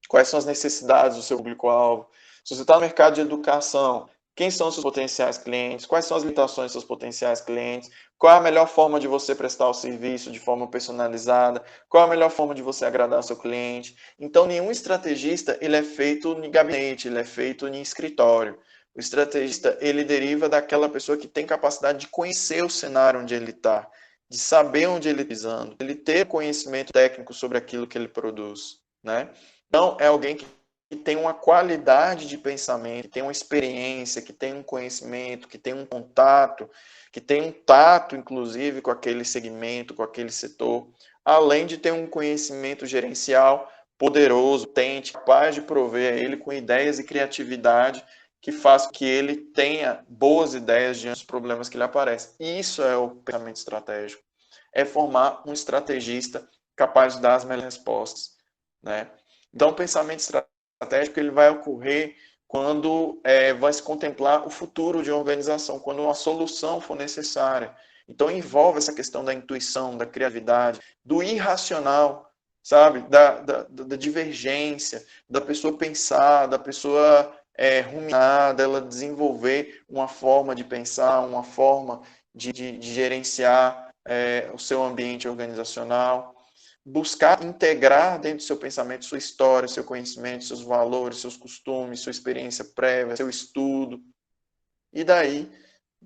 quais são as necessidades do seu público-alvo. Se você está no mercado de educação, quem são os seus potenciais clientes, quais são as limitações dos seus potenciais clientes, qual é a melhor forma de você prestar o serviço de forma personalizada, qual é a melhor forma de você agradar o seu cliente. Então, nenhum estrategista ele é feito em gabinete, ele é feito em escritório. O estrategista ele deriva daquela pessoa que tem capacidade de conhecer o cenário onde ele está, de saber onde ele está pisando, ele ter conhecimento técnico sobre aquilo que ele produz, né? Então, é alguém que tem uma qualidade de pensamento, que tem uma experiência, que tem um conhecimento, que tem um contato, que tem um tato, inclusive, com aquele segmento, com aquele setor, além de ter um conhecimento gerencial poderoso, potente, capaz de prover a ele com ideias e criatividade que faz que ele tenha boas ideias diante dos problemas que lhe aparecem. Isso é o pensamento estratégico. É formar um estrategista capaz de dar as melhores respostas, né? Então, o pensamento estratégico ele vai ocorrer quando vai se contemplar o futuro de uma organização, quando uma solução for necessária. Então, envolve essa questão da intuição, da criatividade, do irracional, sabe? Da divergência, da pessoa pensar, da pessoa ruminar, dela desenvolver uma forma de pensar, uma forma de gerenciar o seu ambiente organizacional, buscar integrar dentro do seu pensamento sua história, seu conhecimento, seus valores, seus costumes, sua experiência prévia, seu estudo, e daí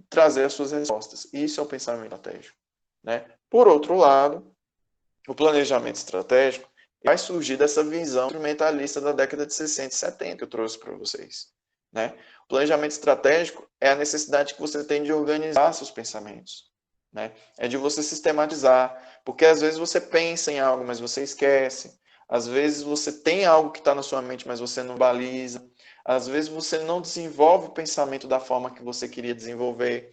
trazer as suas respostas. Isso é o pensamento estratégico, né? Por outro lado, o planejamento estratégico vai surgir dessa visão instrumentalista da década de 60 e 70 que eu trouxe para vocês, né? O planejamento estratégico é a necessidade que você tem de organizar seus pensamentos, né? É de você sistematizar, porque às vezes você pensa em algo, mas você esquece. Às vezes você tem algo que está na sua mente, mas você não baliza. Às vezes você não desenvolve o pensamento da forma que você queria desenvolver,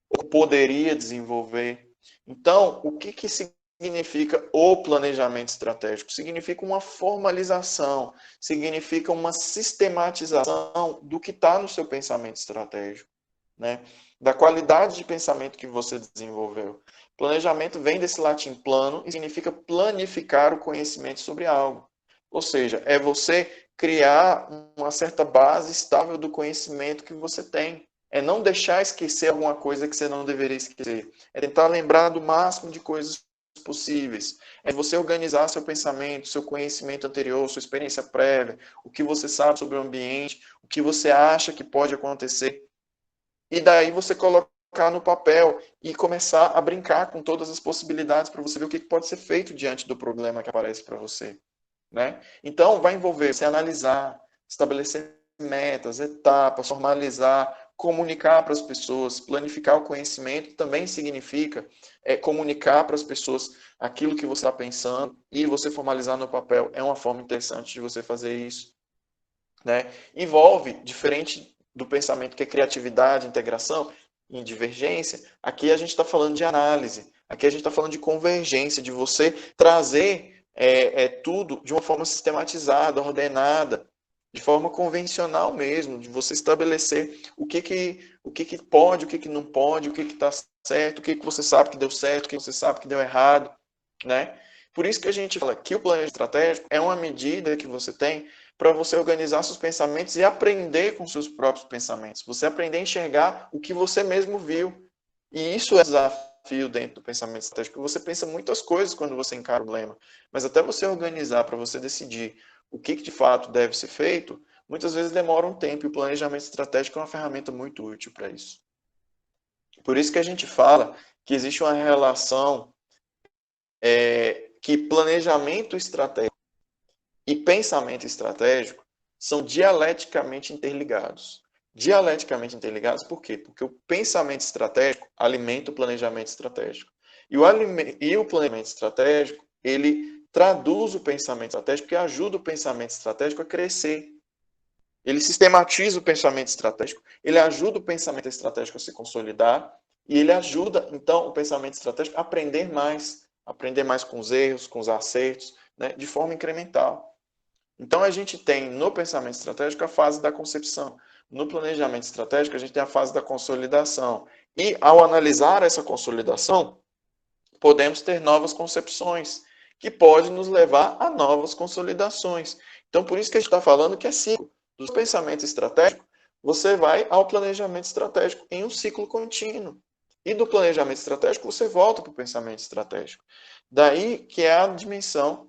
ou poderia desenvolver. Então, o que significa o planejamento estratégico? Significa uma formalização, significa uma sistematização do que está no seu pensamento estratégico, né? Da qualidade de pensamento que você desenvolveu. Planejamento vem desse latim plano e significa planificar o conhecimento sobre algo. Ou seja, é você criar uma certa base estável do conhecimento que você tem. É não deixar esquecer alguma coisa que você não deveria esquecer. É tentar lembrar do máximo de coisas possíveis. É você organizar seu pensamento, seu conhecimento anterior, sua experiência prévia, o que você sabe sobre o ambiente, o que você acha que pode acontecer. E daí você colocar no papel e começar a brincar com todas as possibilidades para você ver o que pode ser feito diante do problema que aparece para você, né? Então, vai envolver você analisar, estabelecer metas, etapas, formalizar, comunicar para as pessoas, planificar o conhecimento também significa comunicar para as pessoas aquilo que você está pensando e você formalizar no papel. É uma forma interessante de você fazer isso, né? Envolve, diferente do pensamento que é criatividade, integração e divergência, aqui a gente está falando de análise, aqui a gente está falando de convergência, de você trazer tudo de uma forma sistematizada, ordenada, de forma convencional mesmo, de você estabelecer o que pode, o que não pode, o que está certo, o que você sabe que deu certo, o que você sabe que deu errado, né? Por isso que a gente fala que o planejamento estratégico é uma medida que você tem para você organizar seus pensamentos e aprender com seus próprios pensamentos. Você aprender a enxergar o que você mesmo viu. E isso é um desafio dentro do pensamento estratégico. Você pensa muitas coisas quando você encara o problema, mas até você organizar para você decidir o que de fato deve ser feito, muitas vezes demora um tempo e o planejamento estratégico é uma ferramenta muito útil para isso. Por isso que a gente fala que existe uma relação que planejamento estratégico e pensamento estratégico são dialeticamente interligados. Dialeticamente interligados por quê? Porque o pensamento estratégico alimenta o planejamento estratégico. E o planejamento estratégico, ele traduz o pensamento estratégico e ajuda o pensamento estratégico a crescer. Ele sistematiza o pensamento estratégico, ele ajuda o pensamento estratégico a se consolidar e ele ajuda, então, o pensamento estratégico a aprender mais com os erros, com os acertos, né, de forma incremental. Então, a gente tem no pensamento estratégico a fase da concepção. No planejamento estratégico, a gente tem a fase da consolidação. E, ao analisar essa consolidação, podemos ter novas concepções, que podem nos levar a novas consolidações. Então, por isso que a gente está falando que é ciclo. Do pensamento estratégico, você vai ao planejamento estratégico em um ciclo contínuo. E do planejamento estratégico, você volta para o pensamento estratégico. Daí que é a dimensão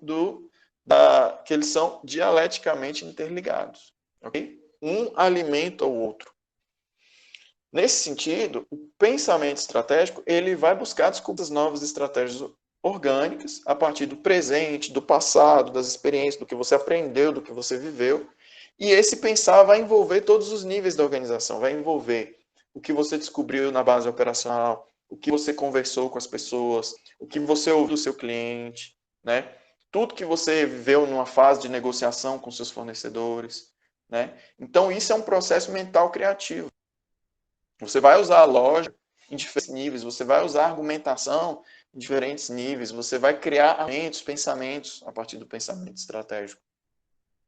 que eles são dialeticamente interligados. Okay? Um alimenta o outro. Nesse sentido, o pensamento estratégico ele vai buscar descobrir novas estratégias orgânicas a partir do presente, do passado, das experiências, do que você aprendeu, do que você viveu. E esse pensar vai envolver todos os níveis da organização, vai envolver o que você descobriu na base operacional, o que você conversou com as pessoas, o que você ouviu do seu cliente, né? Tudo que você viveu numa fase de negociação com seus fornecedores, né? Então, isso é um processo mental criativo. Você vai usar a lógica em diferentes níveis, você vai usar a argumentação em diferentes níveis, você vai criar pensamentos a partir do pensamento estratégico.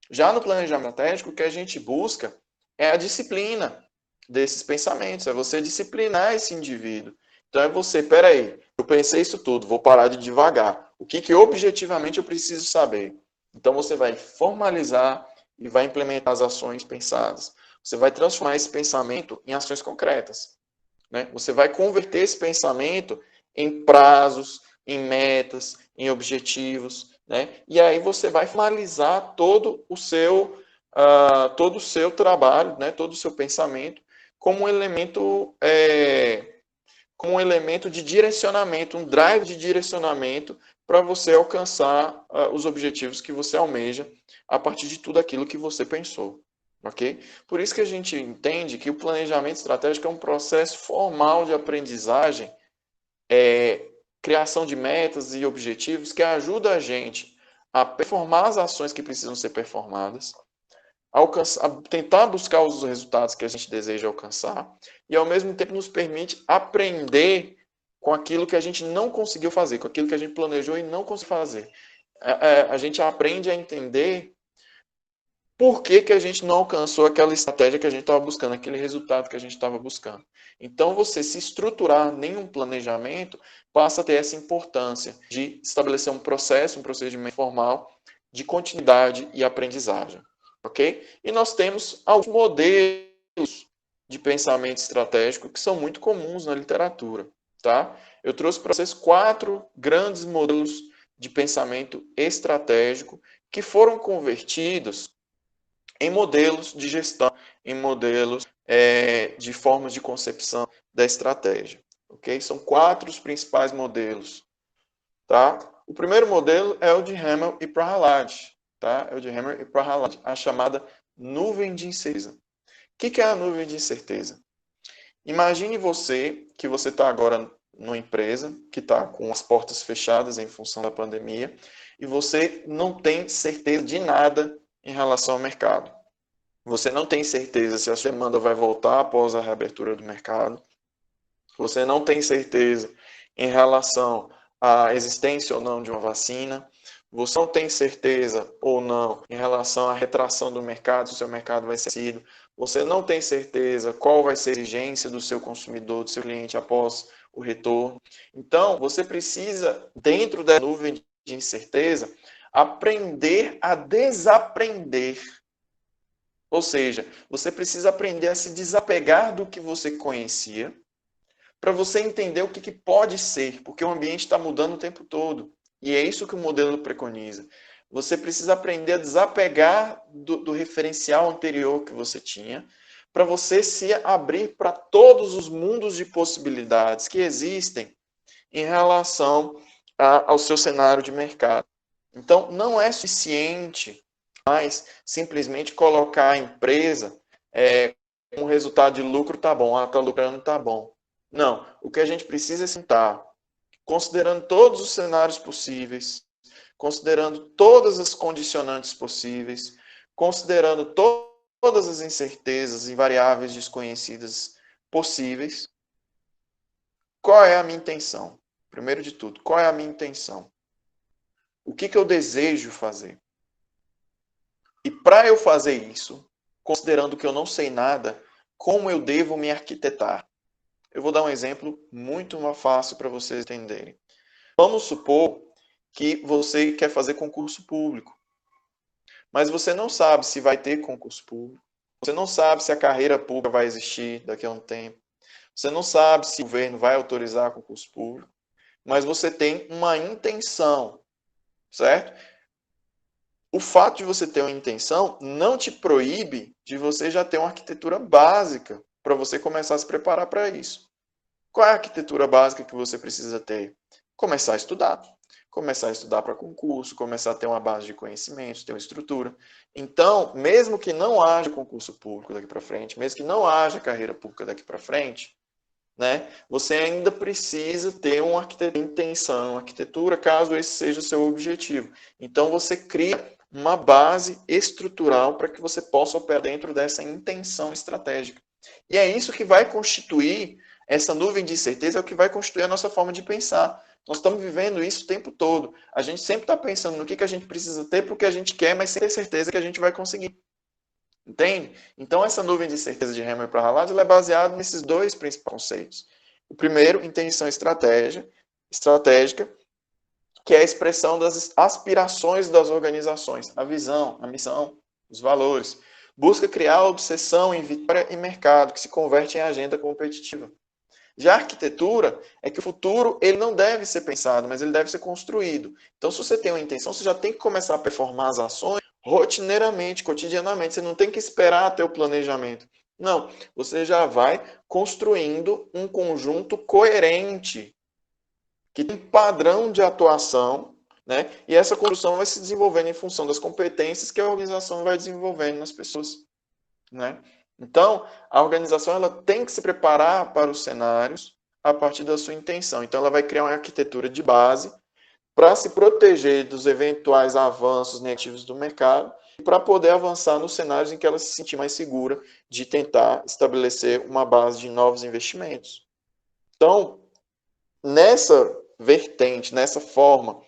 Já no planejamento estratégico, o que a gente busca é a disciplina desses pensamentos, é você disciplinar esse indivíduo. Então é você, peraí, eu pensei isso tudo, vou parar de devagar. O que objetivamente eu preciso saber? Então você vai formalizar e vai implementar as ações pensadas. Você vai transformar esse pensamento em ações concretas. Né? Você vai converter esse pensamento em prazos, em metas, em objetivos. Né? E aí você vai formalizar todo o seu trabalho, né? Todo o seu pensamento como um elemento de direcionamento, um drive de direcionamento para você alcançar os objetivos que você almeja a partir de tudo aquilo que você pensou. Ok? Por isso que a gente entende que o planejamento estratégico é um processo formal de aprendizagem, criação de metas e objetivos que ajuda a gente a performar as ações que precisam ser performadas, tentar buscar os resultados que a gente deseja alcançar e, ao mesmo tempo, nos permite aprender com aquilo que a gente não conseguiu fazer, com aquilo que a gente planejou e não conseguiu fazer. A gente aprende a entender por que a gente não alcançou aquela estratégia que a gente estava buscando, aquele resultado que a gente estava buscando. Então, você se estruturar em um planejamento passa a ter essa importância de estabelecer um processo, um procedimento formal de continuidade e aprendizagem. Ok? E nós temos alguns modelos de pensamento estratégico que são muito comuns na literatura. Tá? Eu trouxe para vocês 4 grandes modelos de pensamento estratégico que foram convertidos em modelos de gestão, em modelos de formas de concepção da estratégia. Okay? São 4 os principais modelos. Tá? O primeiro modelo é o de Hamel e Prahalad. Tá? É o de Hamel e Prahalad, a chamada nuvem de incerteza. O que é a nuvem de incerteza? Imagine que você está agora numa empresa que está com as portas fechadas em função da pandemia e você não tem certeza de nada em relação ao mercado. Você não tem certeza se a sua demanda vai voltar após a reabertura do mercado. Você não tem certeza em relação à existência ou não de uma vacina. Você não tem certeza ou não em relação à retração do mercado, se o seu mercado vai ser aquecido. Você não tem certeza qual vai ser a exigência do seu consumidor, do seu cliente após o retorno. Então, você precisa, dentro da nuvem de incerteza, aprender a desaprender. Ou seja, você precisa aprender a se desapegar do que você conhecia, para você entender o que pode ser, porque o ambiente está mudando o tempo todo. E é isso que o modelo preconiza. Você precisa aprender a desapegar do referencial anterior que você tinha, para você se abrir para todos os mundos de possibilidades que existem em relação ao seu cenário de mercado. Então, não é suficiente mais simplesmente colocar a empresa com um resultado de lucro, tá bom, está lucrando, tá bom. Não, o que a gente precisa é sentar, considerando todos os cenários possíveis, considerando todas as condicionantes possíveis, considerando todas as incertezas e variáveis desconhecidas possíveis. Qual é a minha intenção? Primeiro de tudo, qual é a minha intenção? O que eu desejo fazer? E para eu fazer isso, considerando que eu não sei nada, como eu devo me arquitetar? Eu vou dar um exemplo muito mais fácil para vocês entenderem. Vamos supor que você quer fazer concurso público, mas você não sabe se vai ter concurso público, você não sabe se a carreira pública vai existir daqui a um tempo, você não sabe se o governo vai autorizar concurso público, mas você tem uma intenção, certo? O fato de você ter uma intenção não te proíbe de você já ter uma arquitetura básica para você começar a se preparar para isso. Qual é a arquitetura básica que você precisa ter? Começar a estudar. Começar a estudar para concurso, começar a ter uma base de conhecimentos, ter uma estrutura. Então, mesmo que não haja concurso público daqui para frente, mesmo que não haja carreira pública daqui para frente, né, você ainda precisa ter uma intenção, uma arquitetura, caso esse seja o seu objetivo. Então, você cria uma base estrutural para que você possa operar dentro dessa intenção estratégica. E é isso que vai constituir essa nuvem de certeza, é o que vai constituir a nossa forma de pensar. Nós estamos vivendo isso o tempo todo. A gente sempre está pensando no que a gente precisa ter para o que a gente quer, mas sem ter certeza que a gente vai conseguir. Entende? Então, essa nuvem de certeza de Hammer para Halad é baseada nesses dois principais conceitos. O primeiro, intenção estratégica, que é a expressão das aspirações das organizações, a visão, a missão, os valores. Busca criar obsessão em vitória e mercado, que se converte em agenda competitiva. Já a arquitetura é que o futuro ele não deve ser pensado, mas ele deve ser construído. Então, se você tem uma intenção, você já tem que começar a performar as ações rotineiramente, cotidianamente. Você não tem que esperar até o planejamento. Não, você já vai construindo um conjunto coerente, que tem um padrão de atuação, né? E essa construção vai se desenvolvendo em função das competências que a organização vai desenvolvendo nas pessoas, né? Então, a organização ela tem que se preparar para os cenários a partir da sua intenção. Então, ela vai criar uma arquitetura de base para se proteger dos eventuais avanços negativos do mercado e para poder avançar nos cenários em que ela se sentir mais segura de tentar estabelecer uma base de novos investimentos. Então, nessa vertente, nessa forma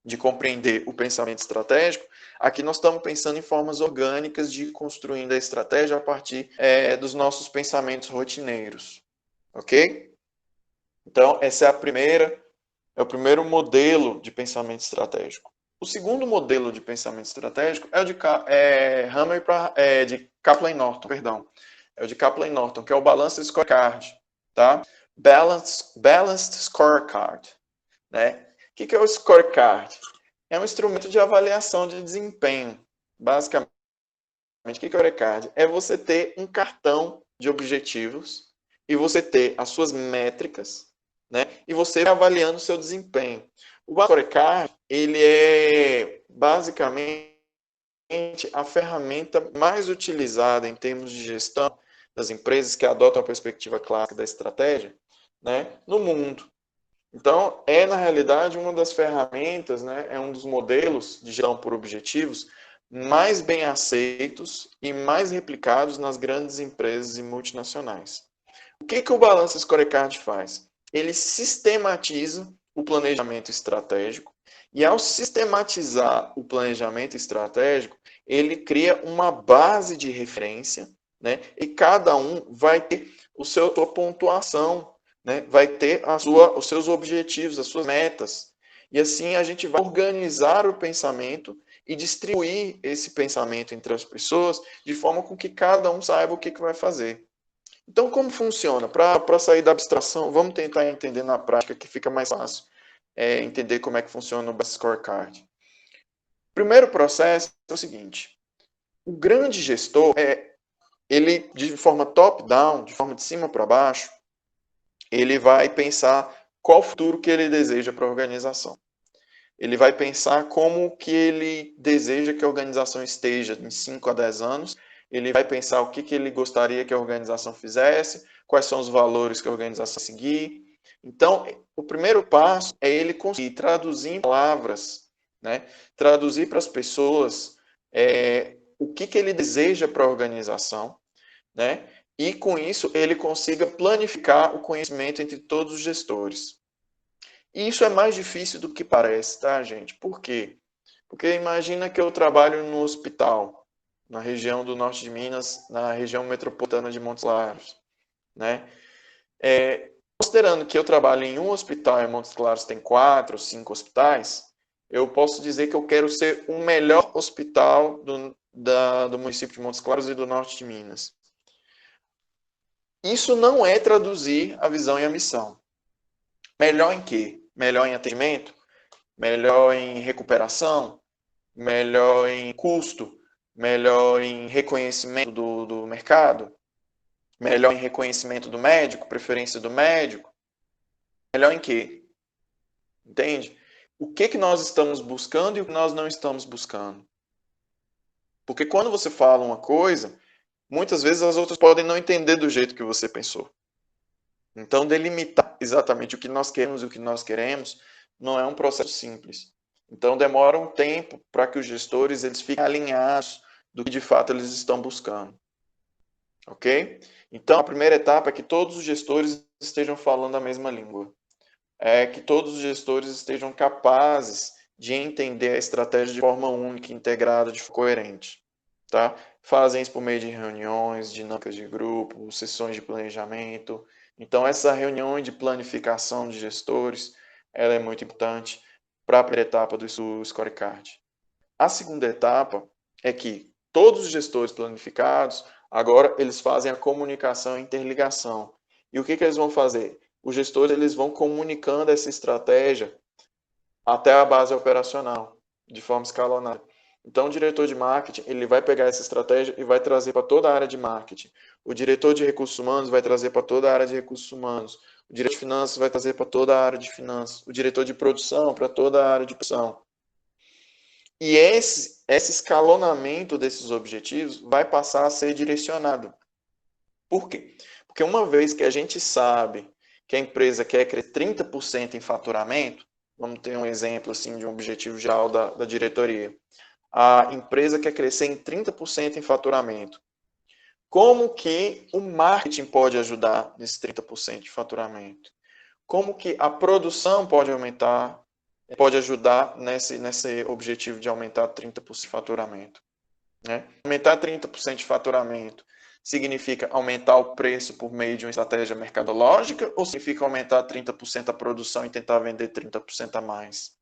de compreender o pensamento estratégico, aqui nós estamos pensando em formas orgânicas de construindo a estratégia a partir dos nossos pensamentos rotineiros, ok? Então, essa é o primeiro modelo de pensamento estratégico. O segundo modelo de pensamento estratégico é o de de Kaplan Norton, perdão. É o de Kaplan Norton, que é o Balanced Scorecard, tá? Balanced Scorecard, né? O que é o scorecard? É um instrumento de avaliação de desempenho. Basicamente, o que é o scorecard? É você ter um cartão de objetivos e você ter as suas métricas, né? E você avaliando o seu desempenho. O scorecard, ele é basicamente a ferramenta mais utilizada em termos de gestão das empresas que adotam a perspectiva clássica da estratégia, né, no mundo. Então, na realidade, uma das ferramentas, né, é um dos modelos de gestão por objetivos mais bem aceitos e mais replicados nas grandes empresas e multinacionais. O que o Balance Scorecard faz? Ele sistematiza o planejamento estratégico E ao sistematizar o planejamento estratégico, ele cria uma base de referência, né? E cada um vai ter a sua pontuação, né? Vai ter os seus objetivos, as suas metas. E assim a gente vai organizar o pensamento e distribuir esse pensamento entre as pessoas de forma com que cada um saiba o que vai fazer. Então, como funciona? Para sair da abstração, vamos tentar entender na prática que fica mais fácil entender como é que funciona o Best Scorecard. O primeiro processo é o seguinte: o grande gestor, ele de forma top-down, de forma de cima para baixo, ele vai pensar qual o futuro que ele deseja para a organização. Ele vai pensar como que ele deseja que a organização esteja em 5 a 10 anos, ele vai pensar o que ele gostaria que a organização fizesse, quais são os valores que a organização seguir. Então, o primeiro passo é ele conseguir traduzir em palavras, né? Traduzir para as pessoas o que ele deseja para a organização, né? E com isso ele consiga planificar o conhecimento entre todos os gestores. E isso é mais difícil do que parece, tá, gente? Por quê? Porque imagina que eu trabalho no hospital, na região do norte de Minas, na região metropolitana de Montes Claros, né? Considerando que eu trabalho em um hospital e Montes Claros tem 4 ou 5 hospitais, eu posso dizer que eu quero ser o melhor hospital do município de Montes Claros e do norte de Minas. Isso não é traduzir a visão e a missão. Melhor em quê? Melhor em atendimento? Melhor em recuperação? Melhor em custo? Melhor em reconhecimento do mercado? Melhor em reconhecimento do médico? Preferência do médico? Melhor em quê? Entende? O que nós estamos buscando e o que nós não estamos buscando? Porque quando você fala uma coisa, muitas vezes as outras podem não entender do jeito que você pensou. Então, delimitar exatamente o que nós queremos e o que nós queremos não é um processo simples. Então, demora um tempo para que os gestores eles fiquem alinhados do que de fato eles estão buscando. Ok? Então, a primeira etapa é que todos os gestores estejam falando a mesma língua. É que todos os gestores estejam capazes de entender a estratégia de forma única, integrada, de forma coerente. Tá? Fazem isso por meio de reuniões, dinâmicas de grupo, sessões de planejamento. Então, essa reunião de planificação de gestores, ela é muito importante para a primeira etapa do scorecard. A segunda etapa é que todos os gestores planificados, agora eles fazem a comunicação e interligação. E o que eles vão fazer? Os gestores eles vão comunicando essa estratégia até a base operacional, de forma escalonada. Então, o diretor de marketing ele vai pegar essa estratégia e vai trazer para toda a área de marketing. O diretor de recursos humanos vai trazer para toda a área de recursos humanos. O diretor de finanças vai trazer para toda a área de finanças. O diretor de produção para toda a área de produção. E esse escalonamento desses objetivos vai passar a ser direcionado. Por quê? Porque uma vez que a gente sabe que a empresa quer crescer 30% em faturamento, vamos ter um exemplo assim, de um objetivo geral da diretoria. A empresa quer crescer em 30% em faturamento. Como que o marketing pode ajudar nesse 30% de faturamento? Como que a produção pode aumentar, pode ajudar nesse objetivo de aumentar 30% de faturamento? Né? Aumentar 30% de faturamento significa aumentar o preço por meio de uma estratégia mercadológica ou significa aumentar 30% a produção e tentar vender 30% a mais?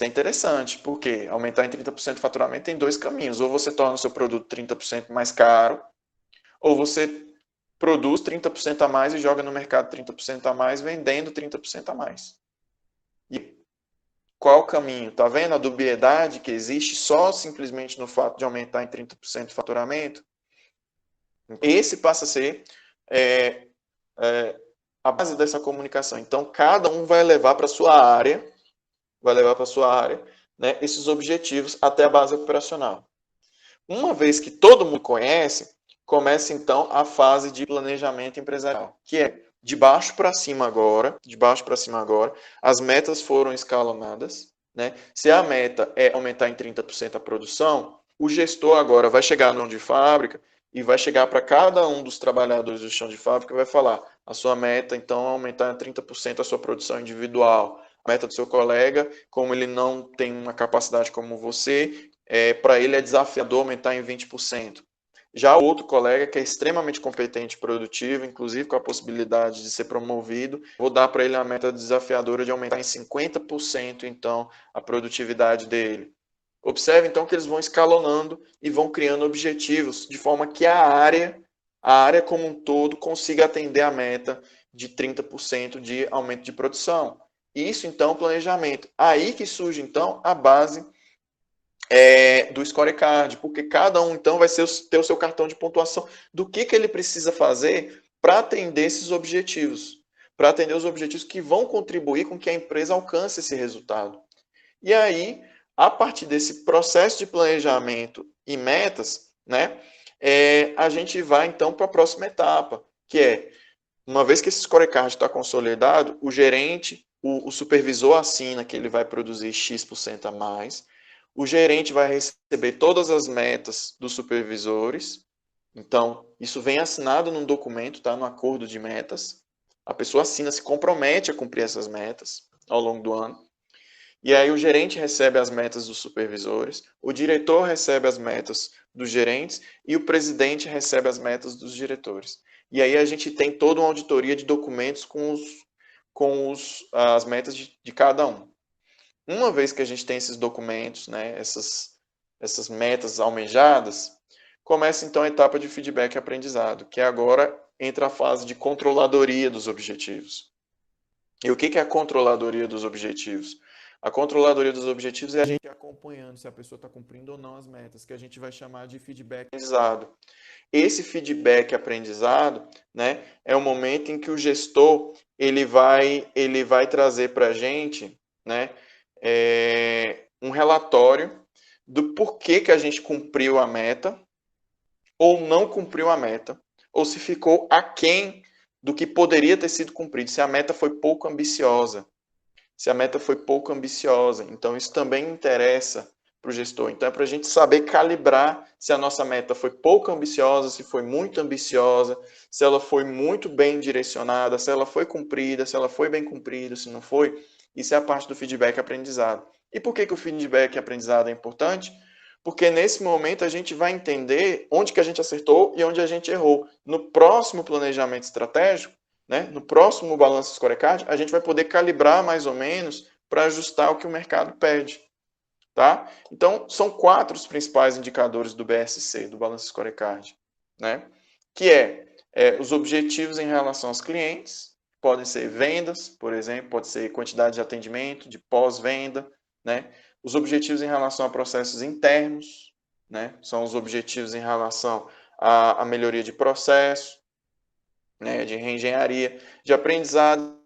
É interessante, porque aumentar em 30% de faturamento tem dois caminhos. Ou você torna o seu produto 30% mais caro, ou você produz 30% a mais e joga no mercado 30% a mais, vendendo 30% a mais. E qual o caminho? Está vendo a dubiedade que existe só simplesmente no fato de aumentar em 30% de faturamento? Esse passa a ser a base dessa comunicação. Então, cada um vai levar para a sua área, né, esses objetivos até a base operacional. Uma vez que todo mundo conhece, começa então a fase de planejamento empresarial, que é de baixo para cima agora, as metas foram escalonadas, né? Se a meta é aumentar em 30% a produção, o gestor agora vai chegar no chão de fábrica e vai chegar para cada um dos trabalhadores do chão de fábrica e vai falar: a sua meta então é aumentar em 30% a sua produção individual, meta do seu colega, como ele não tem uma capacidade como você, para ele é desafiador aumentar em 20%. Já o outro colega que é extremamente competente e produtivo, inclusive com a possibilidade de ser promovido, vou dar para ele a meta desafiadora de aumentar em 50%, então, a produtividade dele. Observe, então, que eles vão escalonando e vão criando objetivos, de forma que a área como um todo consiga atender a meta de 30% de aumento de produção. Isso, então, planejamento. Aí que surge, então, a base do scorecard, porque cada um, então, vai ter o seu cartão de pontuação do que ele precisa fazer para atender esses objetivos, para atender os objetivos que vão contribuir com que a empresa alcance esse resultado. E aí, a partir desse processo de planejamento e metas, né, a gente vai, então, para a próxima etapa, que é, uma vez que esse scorecard está consolidado, o gerente, o supervisor assina que ele vai produzir X% a mais, o gerente vai receber todas as metas dos supervisores, então, isso vem assinado num documento, tá, no acordo de metas, a pessoa assina, se compromete a cumprir essas metas ao longo do ano, e aí o gerente recebe as metas dos supervisores, o diretor recebe as metas dos gerentes e o presidente recebe as metas dos diretores. E aí a gente tem toda uma auditoria de documentos as metas de cada um. Uma vez que a gente tem esses documentos, né, essas metas almejadas, começa então a etapa de feedback e aprendizado, que agora entra a fase de controladoria dos objetivos. E o que é a controladoria dos objetivos? A controladoria dos objetivos é a gente acompanhando se a pessoa está cumprindo ou não as metas, que a gente vai chamar de feedback aprendizado. Esse feedback aprendizado, né, é o momento em que o gestor ele vai trazer para a gente, né, um relatório do porquê que a gente cumpriu a meta ou não cumpriu a meta, ou se ficou aquém do que poderia ter sido cumprido, se a meta foi pouco ambiciosa. Se a meta foi pouco ambiciosa. Então, isso também interessa para o gestor. Então, é para a gente saber calibrar se a nossa meta foi pouco ambiciosa, se foi muito ambiciosa, se ela foi muito bem direcionada, se ela foi cumprida, se ela foi bem cumprida, se não foi. Isso é a parte do feedback aprendizado. E por que o feedback aprendizado é importante? Porque nesse momento a gente vai entender onde que a gente acertou e onde a gente errou. No próximo planejamento estratégico, né, no próximo balanço scorecard, a gente vai poder calibrar mais ou menos para ajustar o que o mercado pede. Tá? Então, são 4 os principais indicadores do BSC, do balanço scorecard, né? Que os objetivos em relação aos clientes, podem ser vendas, por exemplo, pode ser quantidade de atendimento, de pós-venda, né? Os objetivos em relação a processos internos, né? São os objetivos em relação à melhoria de processo, né? De reengenharia, de aprendizado,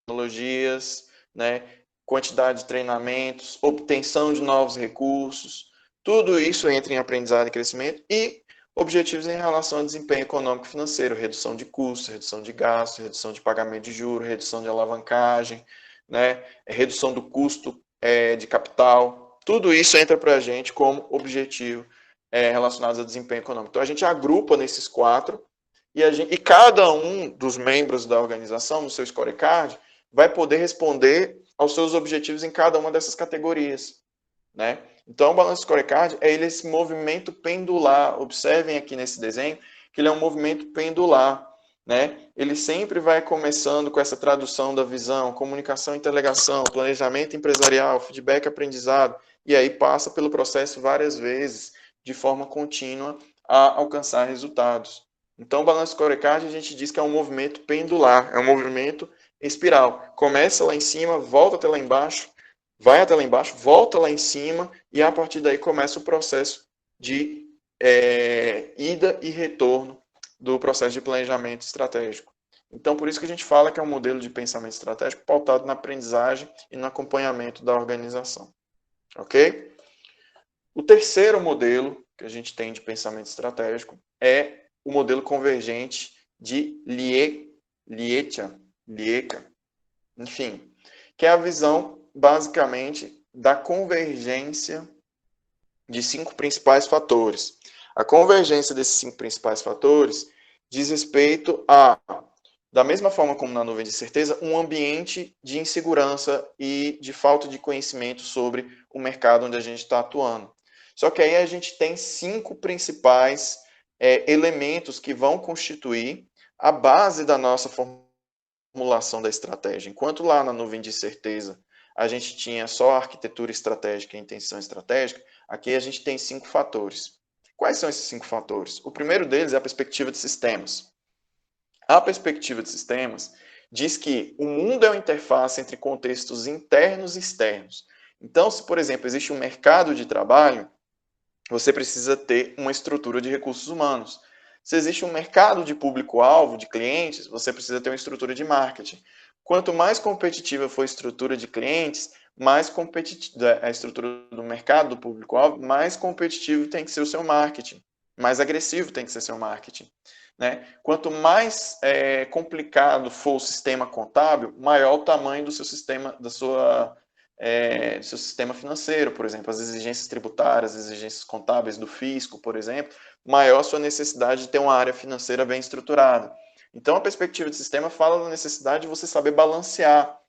tecnologias, né? Quantidade de treinamentos, obtenção de novos recursos, tudo isso entra em aprendizado e crescimento e objetivos em relação ao desempenho econômico e financeiro, redução de custos, redução de gastos, redução de pagamento de juros, redução de alavancagem, né? Redução do custo de capital, tudo isso entra para a gente como objetivo relacionados ao desempenho econômico. Então a gente agrupa nesses 4 e cada um dos membros da organização, no seu scorecard, vai poder responder aos seus objetivos em cada uma dessas categorias, né? Então, o balanço scorecard é esse movimento pendular. Observem aqui nesse desenho que ele é um movimento pendular, né? Ele sempre vai começando com essa tradução da visão, comunicação, interligação, planejamento empresarial, feedback, aprendizado, e aí passa pelo processo várias vezes, de forma contínua, a alcançar resultados. Então, o balanço scorecard a gente diz que é um movimento pendular, é um movimento espiral. Começa lá em cima, volta até lá embaixo, vai até lá embaixo, volta lá em cima e a partir daí começa o processo de ida e retorno do processo de planejamento estratégico. Então, por isso que a gente fala que é um modelo de pensamento estratégico pautado na aprendizagem e no acompanhamento da organização. Ok? O terceiro modelo que a gente tem de pensamento estratégico é o modelo convergente de Lieca, enfim, que é a visão, basicamente, da convergência de 5 principais fatores. A convergência desses 5 principais fatores diz respeito a Da mesma forma como na nuvem de certeza, um ambiente de insegurança e de falta de conhecimento sobre o mercado onde a gente está atuando. Só que aí a gente tem 5 principais elementos que vão constituir a base da nossa formulação da estratégia. Enquanto lá na nuvem de certeza a gente tinha só a arquitetura estratégica e a intenção estratégica, aqui a gente tem 5 fatores. Quais são esses 5 fatores? O primeiro deles é a perspectiva de sistemas. A perspectiva de sistemas diz que o mundo é uma interface entre contextos internos e externos. Então, se, por exemplo, existe um mercado de trabalho, você precisa ter uma estrutura de recursos humanos. Se existe um mercado de público-alvo, de clientes, você precisa ter uma estrutura de marketing. Quanto mais competitiva for a estrutura de clientes, mais competitiva a estrutura do mercado, do público-alvo, mais competitivo tem que ser o seu marketing, mais agressivo tem que ser seu marketing. Né? Quanto mais complicado for o sistema contábil, maior o tamanho do seu sistema, seu sistema financeiro, por exemplo, as exigências tributárias, as exigências contábeis do fisco, por exemplo, maior a sua necessidade de ter uma área financeira bem estruturada. Então, a perspectiva de sistema fala da necessidade de você saber balancear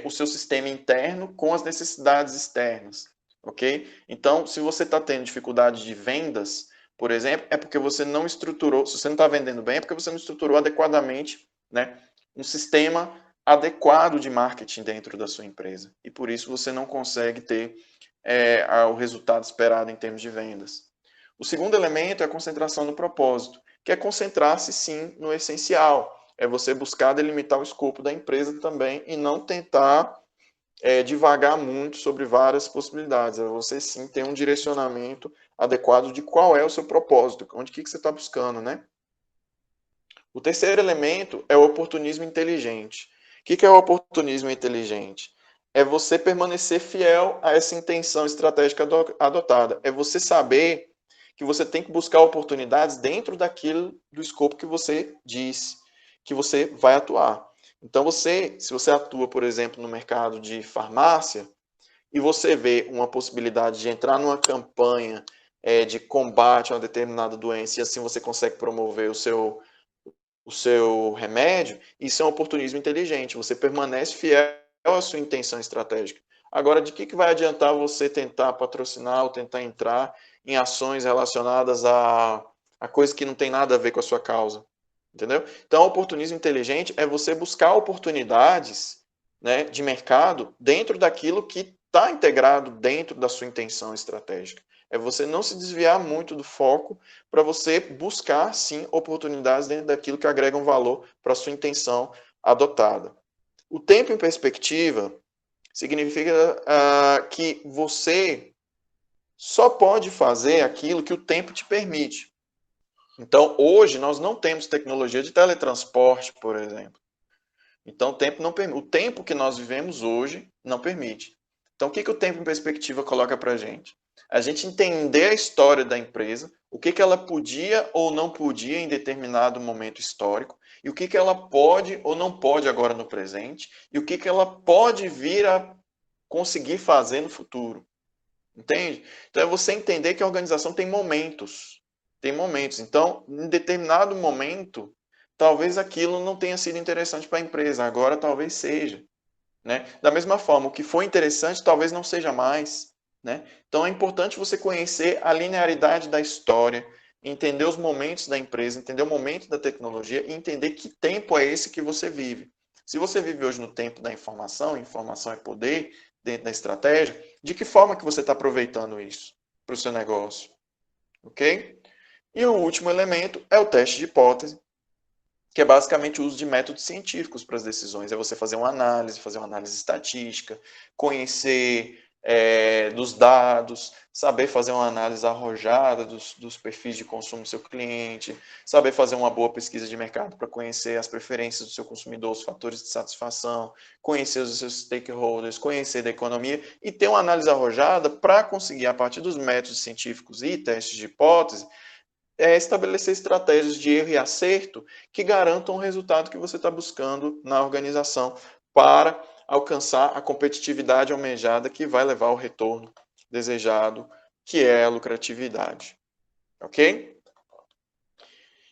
o seu sistema interno com as necessidades externas, ok? Então, se você está tendo dificuldade de vendas, por exemplo, é porque você não estruturou, se você não está vendendo bem, é porque você não estruturou adequadamente, né, um sistema adequado de marketing dentro da sua empresa. E por isso você não consegue ter o resultado esperado em termos de vendas. O segundo elemento é a concentração no propósito, que é concentrar-se sim no essencial. É você buscar delimitar o escopo da empresa também e não tentar divagar muito sobre várias possibilidades. É você sim ter um direcionamento adequado de qual é o seu propósito, onde que você está buscando, né? O terceiro elemento é o oportunismo inteligente. O que é o oportunismo inteligente? É você permanecer fiel a essa intenção estratégica adotada. É você saber que você tem que buscar oportunidades dentro daquilo do escopo que você diz que você vai atuar. Então, se você atua, por exemplo, no mercado de farmácia e você vê uma possibilidade de entrar numa campanha de combate a uma determinada doença e assim você consegue promover o seu remédio, isso é um oportunismo inteligente. Você permanece fiel à sua intenção estratégica. Agora, de que vai adiantar você tentar patrocinar ou tentar entrar em ações relacionadas a coisas que não tem nada a ver com a sua causa? Entendeu? Então, o oportunismo inteligente é você buscar oportunidades, né, de mercado dentro daquilo que está integrado dentro da sua intenção estratégica. É você não se desviar muito do foco para você buscar, sim, oportunidades dentro daquilo que agregam valor para a sua intenção adotada. O tempo em perspectiva significa que você só pode fazer aquilo que o tempo te permite. Então, hoje, nós não temos tecnologia de teletransporte, por exemplo. Então, o tempo não permite. O tempo que nós vivemos hoje não permite. Então, o que o tempo em perspectiva coloca para a gente? A gente entender a história da empresa, o que ela podia ou não podia em determinado momento histórico, e o que ela pode ou não pode agora no presente, e o que ela pode vir a conseguir fazer no futuro. Entende? Então, é você entender que a organização tem momentos. Tem momentos. Então, em determinado momento, talvez aquilo não tenha sido interessante para a empresa, agora talvez seja. Né? Da mesma forma, o que foi interessante talvez não seja mais. Né? Então é importante você conhecer a linearidade da história, entender os momentos da empresa, entender o momento da tecnologia e entender que tempo é esse que você vive. Se você vive hoje no tempo da informação, informação é poder, dentro da estratégia, de que forma que você está aproveitando isso para o seu negócio? Ok? E o último elemento é o teste de hipótese, que é basicamente o uso de métodos científicos para as decisões. É você fazer uma análise estatística, conhecer dos dados, saber fazer uma análise arrojada dos perfis de consumo do seu cliente, saber fazer uma boa pesquisa de mercado para conhecer as preferências do seu consumidor, os fatores de satisfação, conhecer os seus stakeholders, conhecer da economia e ter uma análise arrojada para conseguir, a partir dos métodos científicos e testes de hipótese, estabelecer estratégias de erro e acerto que garantam o resultado que você está buscando na organização para alcançar a competitividade almejada que vai levar ao retorno desejado, que é a lucratividade. Ok?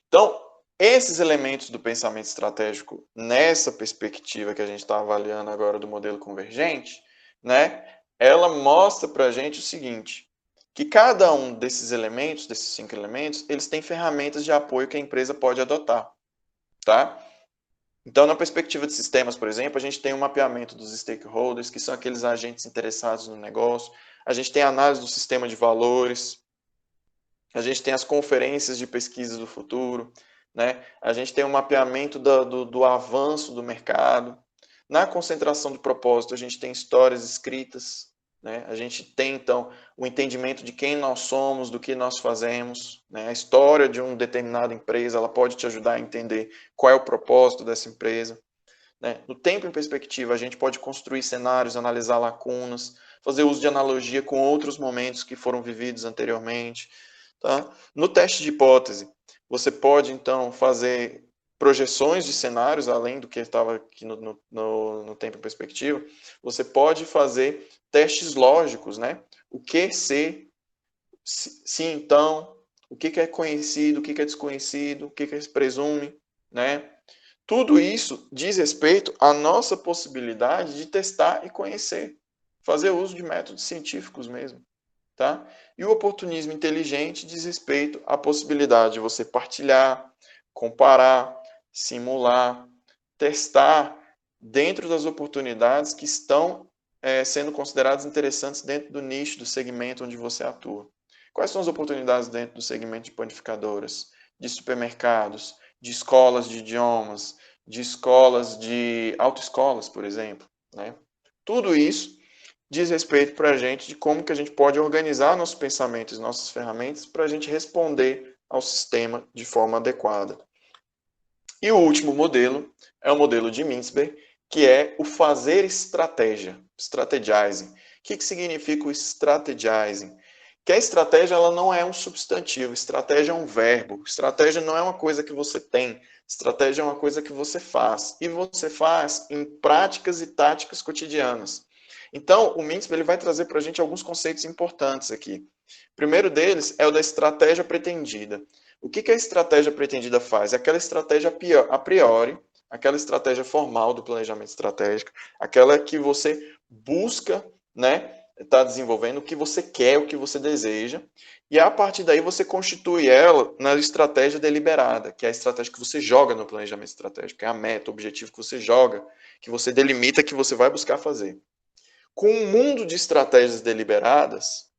Então, Esses elementos do pensamento estratégico, nessa perspectiva que a gente está avaliando agora do modelo convergente, né, ela mostra para a gente o seguinte, que cada um desses elementos, desses 5 elementos, eles têm ferramentas de apoio que a empresa pode adotar, tá? Então, na perspectiva de sistemas, por exemplo, a gente tem um mapeamento dos stakeholders, que são aqueles agentes interessados no negócio, a gente tem a análise do sistema de valores, a gente tem as conferências de pesquisa do futuro, né? A gente tem um mapeamento do avanço do mercado. Na concentração do propósito, a gente tem histórias escritas, né? A gente tem, então, o entendimento de quem nós somos, do que nós fazemos. Né? A história de uma determinada empresa ela pode te ajudar a entender qual é o propósito dessa empresa. Né? No tempo em perspectiva, a gente pode construir cenários, analisar lacunas, fazer uso de analogia com outros momentos que foram vividos anteriormente. Tá? No teste de hipótese, você pode, então, fazer projeções de cenários, além do que estava aqui no tempo em perspectiva. Você pode fazer testes lógicos, né? O que ser, se então, o que é conhecido, o que é desconhecido, o que se presume, né? Tudo isso diz respeito à nossa possibilidade de testar e conhecer, fazer uso de métodos científicos mesmo. Tá? E o oportunismo inteligente diz respeito à possibilidade de você partilhar, comparar, simular, testar dentro das oportunidades que estão sendo consideradas interessantes dentro do nicho, do segmento onde você atua. Quais são as oportunidades dentro do segmento de panificadoras, de supermercados, de escolas de idiomas, de escolas de autoescolas, por exemplo? Né? Tudo isso diz respeito para a gente de como que a gente pode organizar nossos pensamentos, nossas ferramentas para a gente responder ao sistema de forma adequada. E o último modelo é o modelo de Mintzberg, que é o fazer estratégia, strategizing. O que significa o strategizing? Que a estratégia ela não é um substantivo, estratégia é um verbo. Estratégia não é uma coisa que você tem, estratégia é uma coisa que você faz. E você faz em práticas e táticas cotidianas. Então, o Mintzberg ele vai trazer para a gente alguns conceitos importantes aqui. O primeiro deles é o da estratégia pretendida. O que a estratégia pretendida faz? É aquela estratégia a priori, aquela estratégia formal do planejamento estratégico, aquela que você busca, né, está desenvolvendo o que você quer, o que você deseja, e a partir daí você constitui ela na estratégia deliberada, que é a estratégia que você joga no planejamento estratégico, que é a meta, o objetivo que você joga, que você delimita, que você vai buscar fazer. Com um mundo de estratégias deliberadas,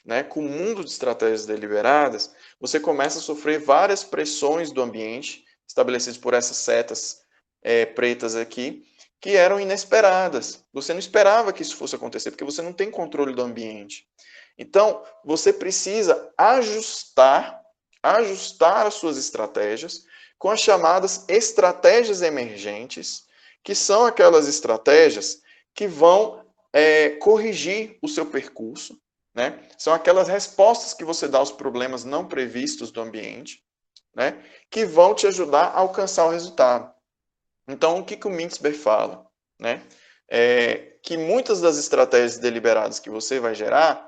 né, com um mundo de estratégias deliberadas, você começa a sofrer várias pressões do ambiente, estabelecidas por essas setas pretas aqui, que eram inesperadas. Você não esperava que isso fosse acontecer, porque você não tem controle do ambiente. Então, você precisa ajustar as suas estratégias com as chamadas estratégias emergentes, que são aquelas estratégias que vão corrigir o seu percurso, né? São aquelas respostas que você dá aos problemas não previstos do ambiente, né? Que vão te ajudar a alcançar o resultado. Então, o que o Mintzberg fala? Né? Que muitas das estratégias deliberadas que você vai gerar,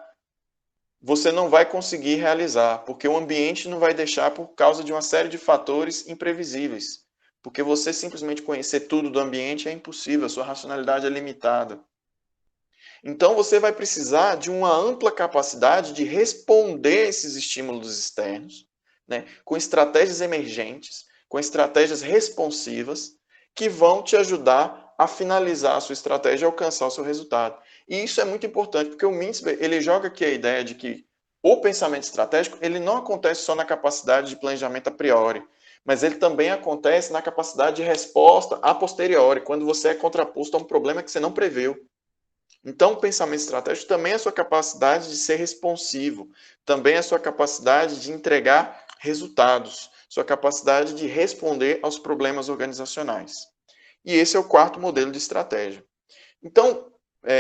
você não vai conseguir realizar, porque o ambiente não vai deixar por causa de uma série de fatores imprevisíveis. Porque você simplesmente conhecer tudo do ambiente é impossível, a sua racionalidade é limitada. Então, você vai precisar de uma ampla capacidade de responder a esses estímulos externos, né, com estratégias emergentes, com estratégias responsivas, que vão te ajudar a finalizar a sua estratégia e alcançar o seu resultado. E isso é muito importante, porque o Mintzberg ele joga aqui a ideia de que o pensamento estratégico ele não acontece só na capacidade de planejamento a priori, mas ele também acontece na capacidade de resposta a posteriori, quando você é contraposto a um problema que você não preveu. Então, o pensamento estratégico também é a sua capacidade de ser responsivo, também é a sua capacidade de entregar resultados, sua capacidade de responder aos problemas organizacionais. E esse é o quarto modelo de estratégia. Então,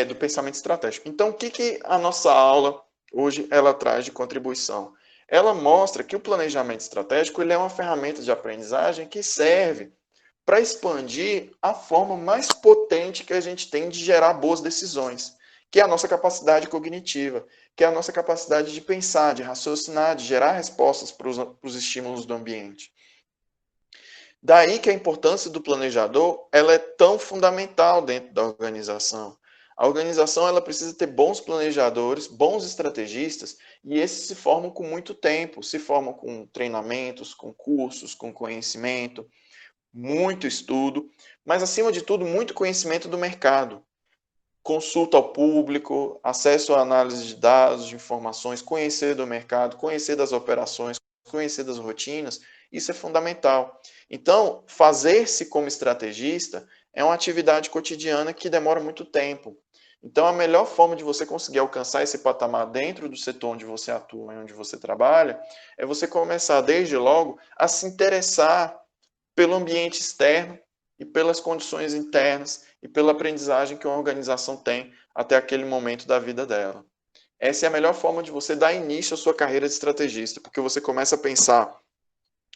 do pensamento estratégico. Então, o que a nossa aula hoje ela traz de contribuição? Ela mostra que o planejamento estratégico ele é uma ferramenta de aprendizagem que serve para expandir a forma mais potente que a gente tem de gerar boas decisões, que é a nossa capacidade cognitiva, que é a nossa capacidade de pensar, de raciocinar, de gerar respostas para os estímulos do ambiente. Daí que a importância do planejador, ela é tão fundamental dentro da organização. A organização, ela precisa ter bons planejadores, bons estrategistas, e esses se formam com muito tempo, se formam com treinamentos, com cursos, com conhecimento, muito estudo, mas acima de tudo, muito conhecimento do mercado. Consulta ao público, acesso à análise de dados, de informações, conhecer do mercado, conhecer das operações, conhecer das rotinas, isso é fundamental. Então, fazer-se como estrategista é uma atividade cotidiana que demora muito tempo. Então, a melhor forma de você conseguir alcançar esse patamar dentro do setor onde você atua e onde você trabalha é você começar desde logo a se interessar pelo ambiente externo e pelas condições internas e pela aprendizagem que uma organização tem até aquele momento da vida dela. Essa é a melhor forma de você dar início à sua carreira de estrategista, porque você começa a pensar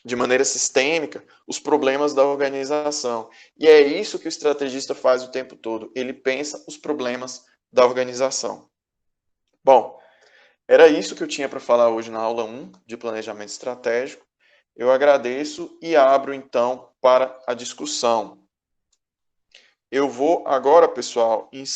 de maneira sistêmica os problemas da organização. E é isso que o estrategista faz o tempo todo. Ele pensa os problemas da organização. Bom, era isso que eu tinha para falar hoje na aula 1 de planejamento estratégico. Eu agradeço e abro então para a discussão. Eu vou agora, pessoal, encerrar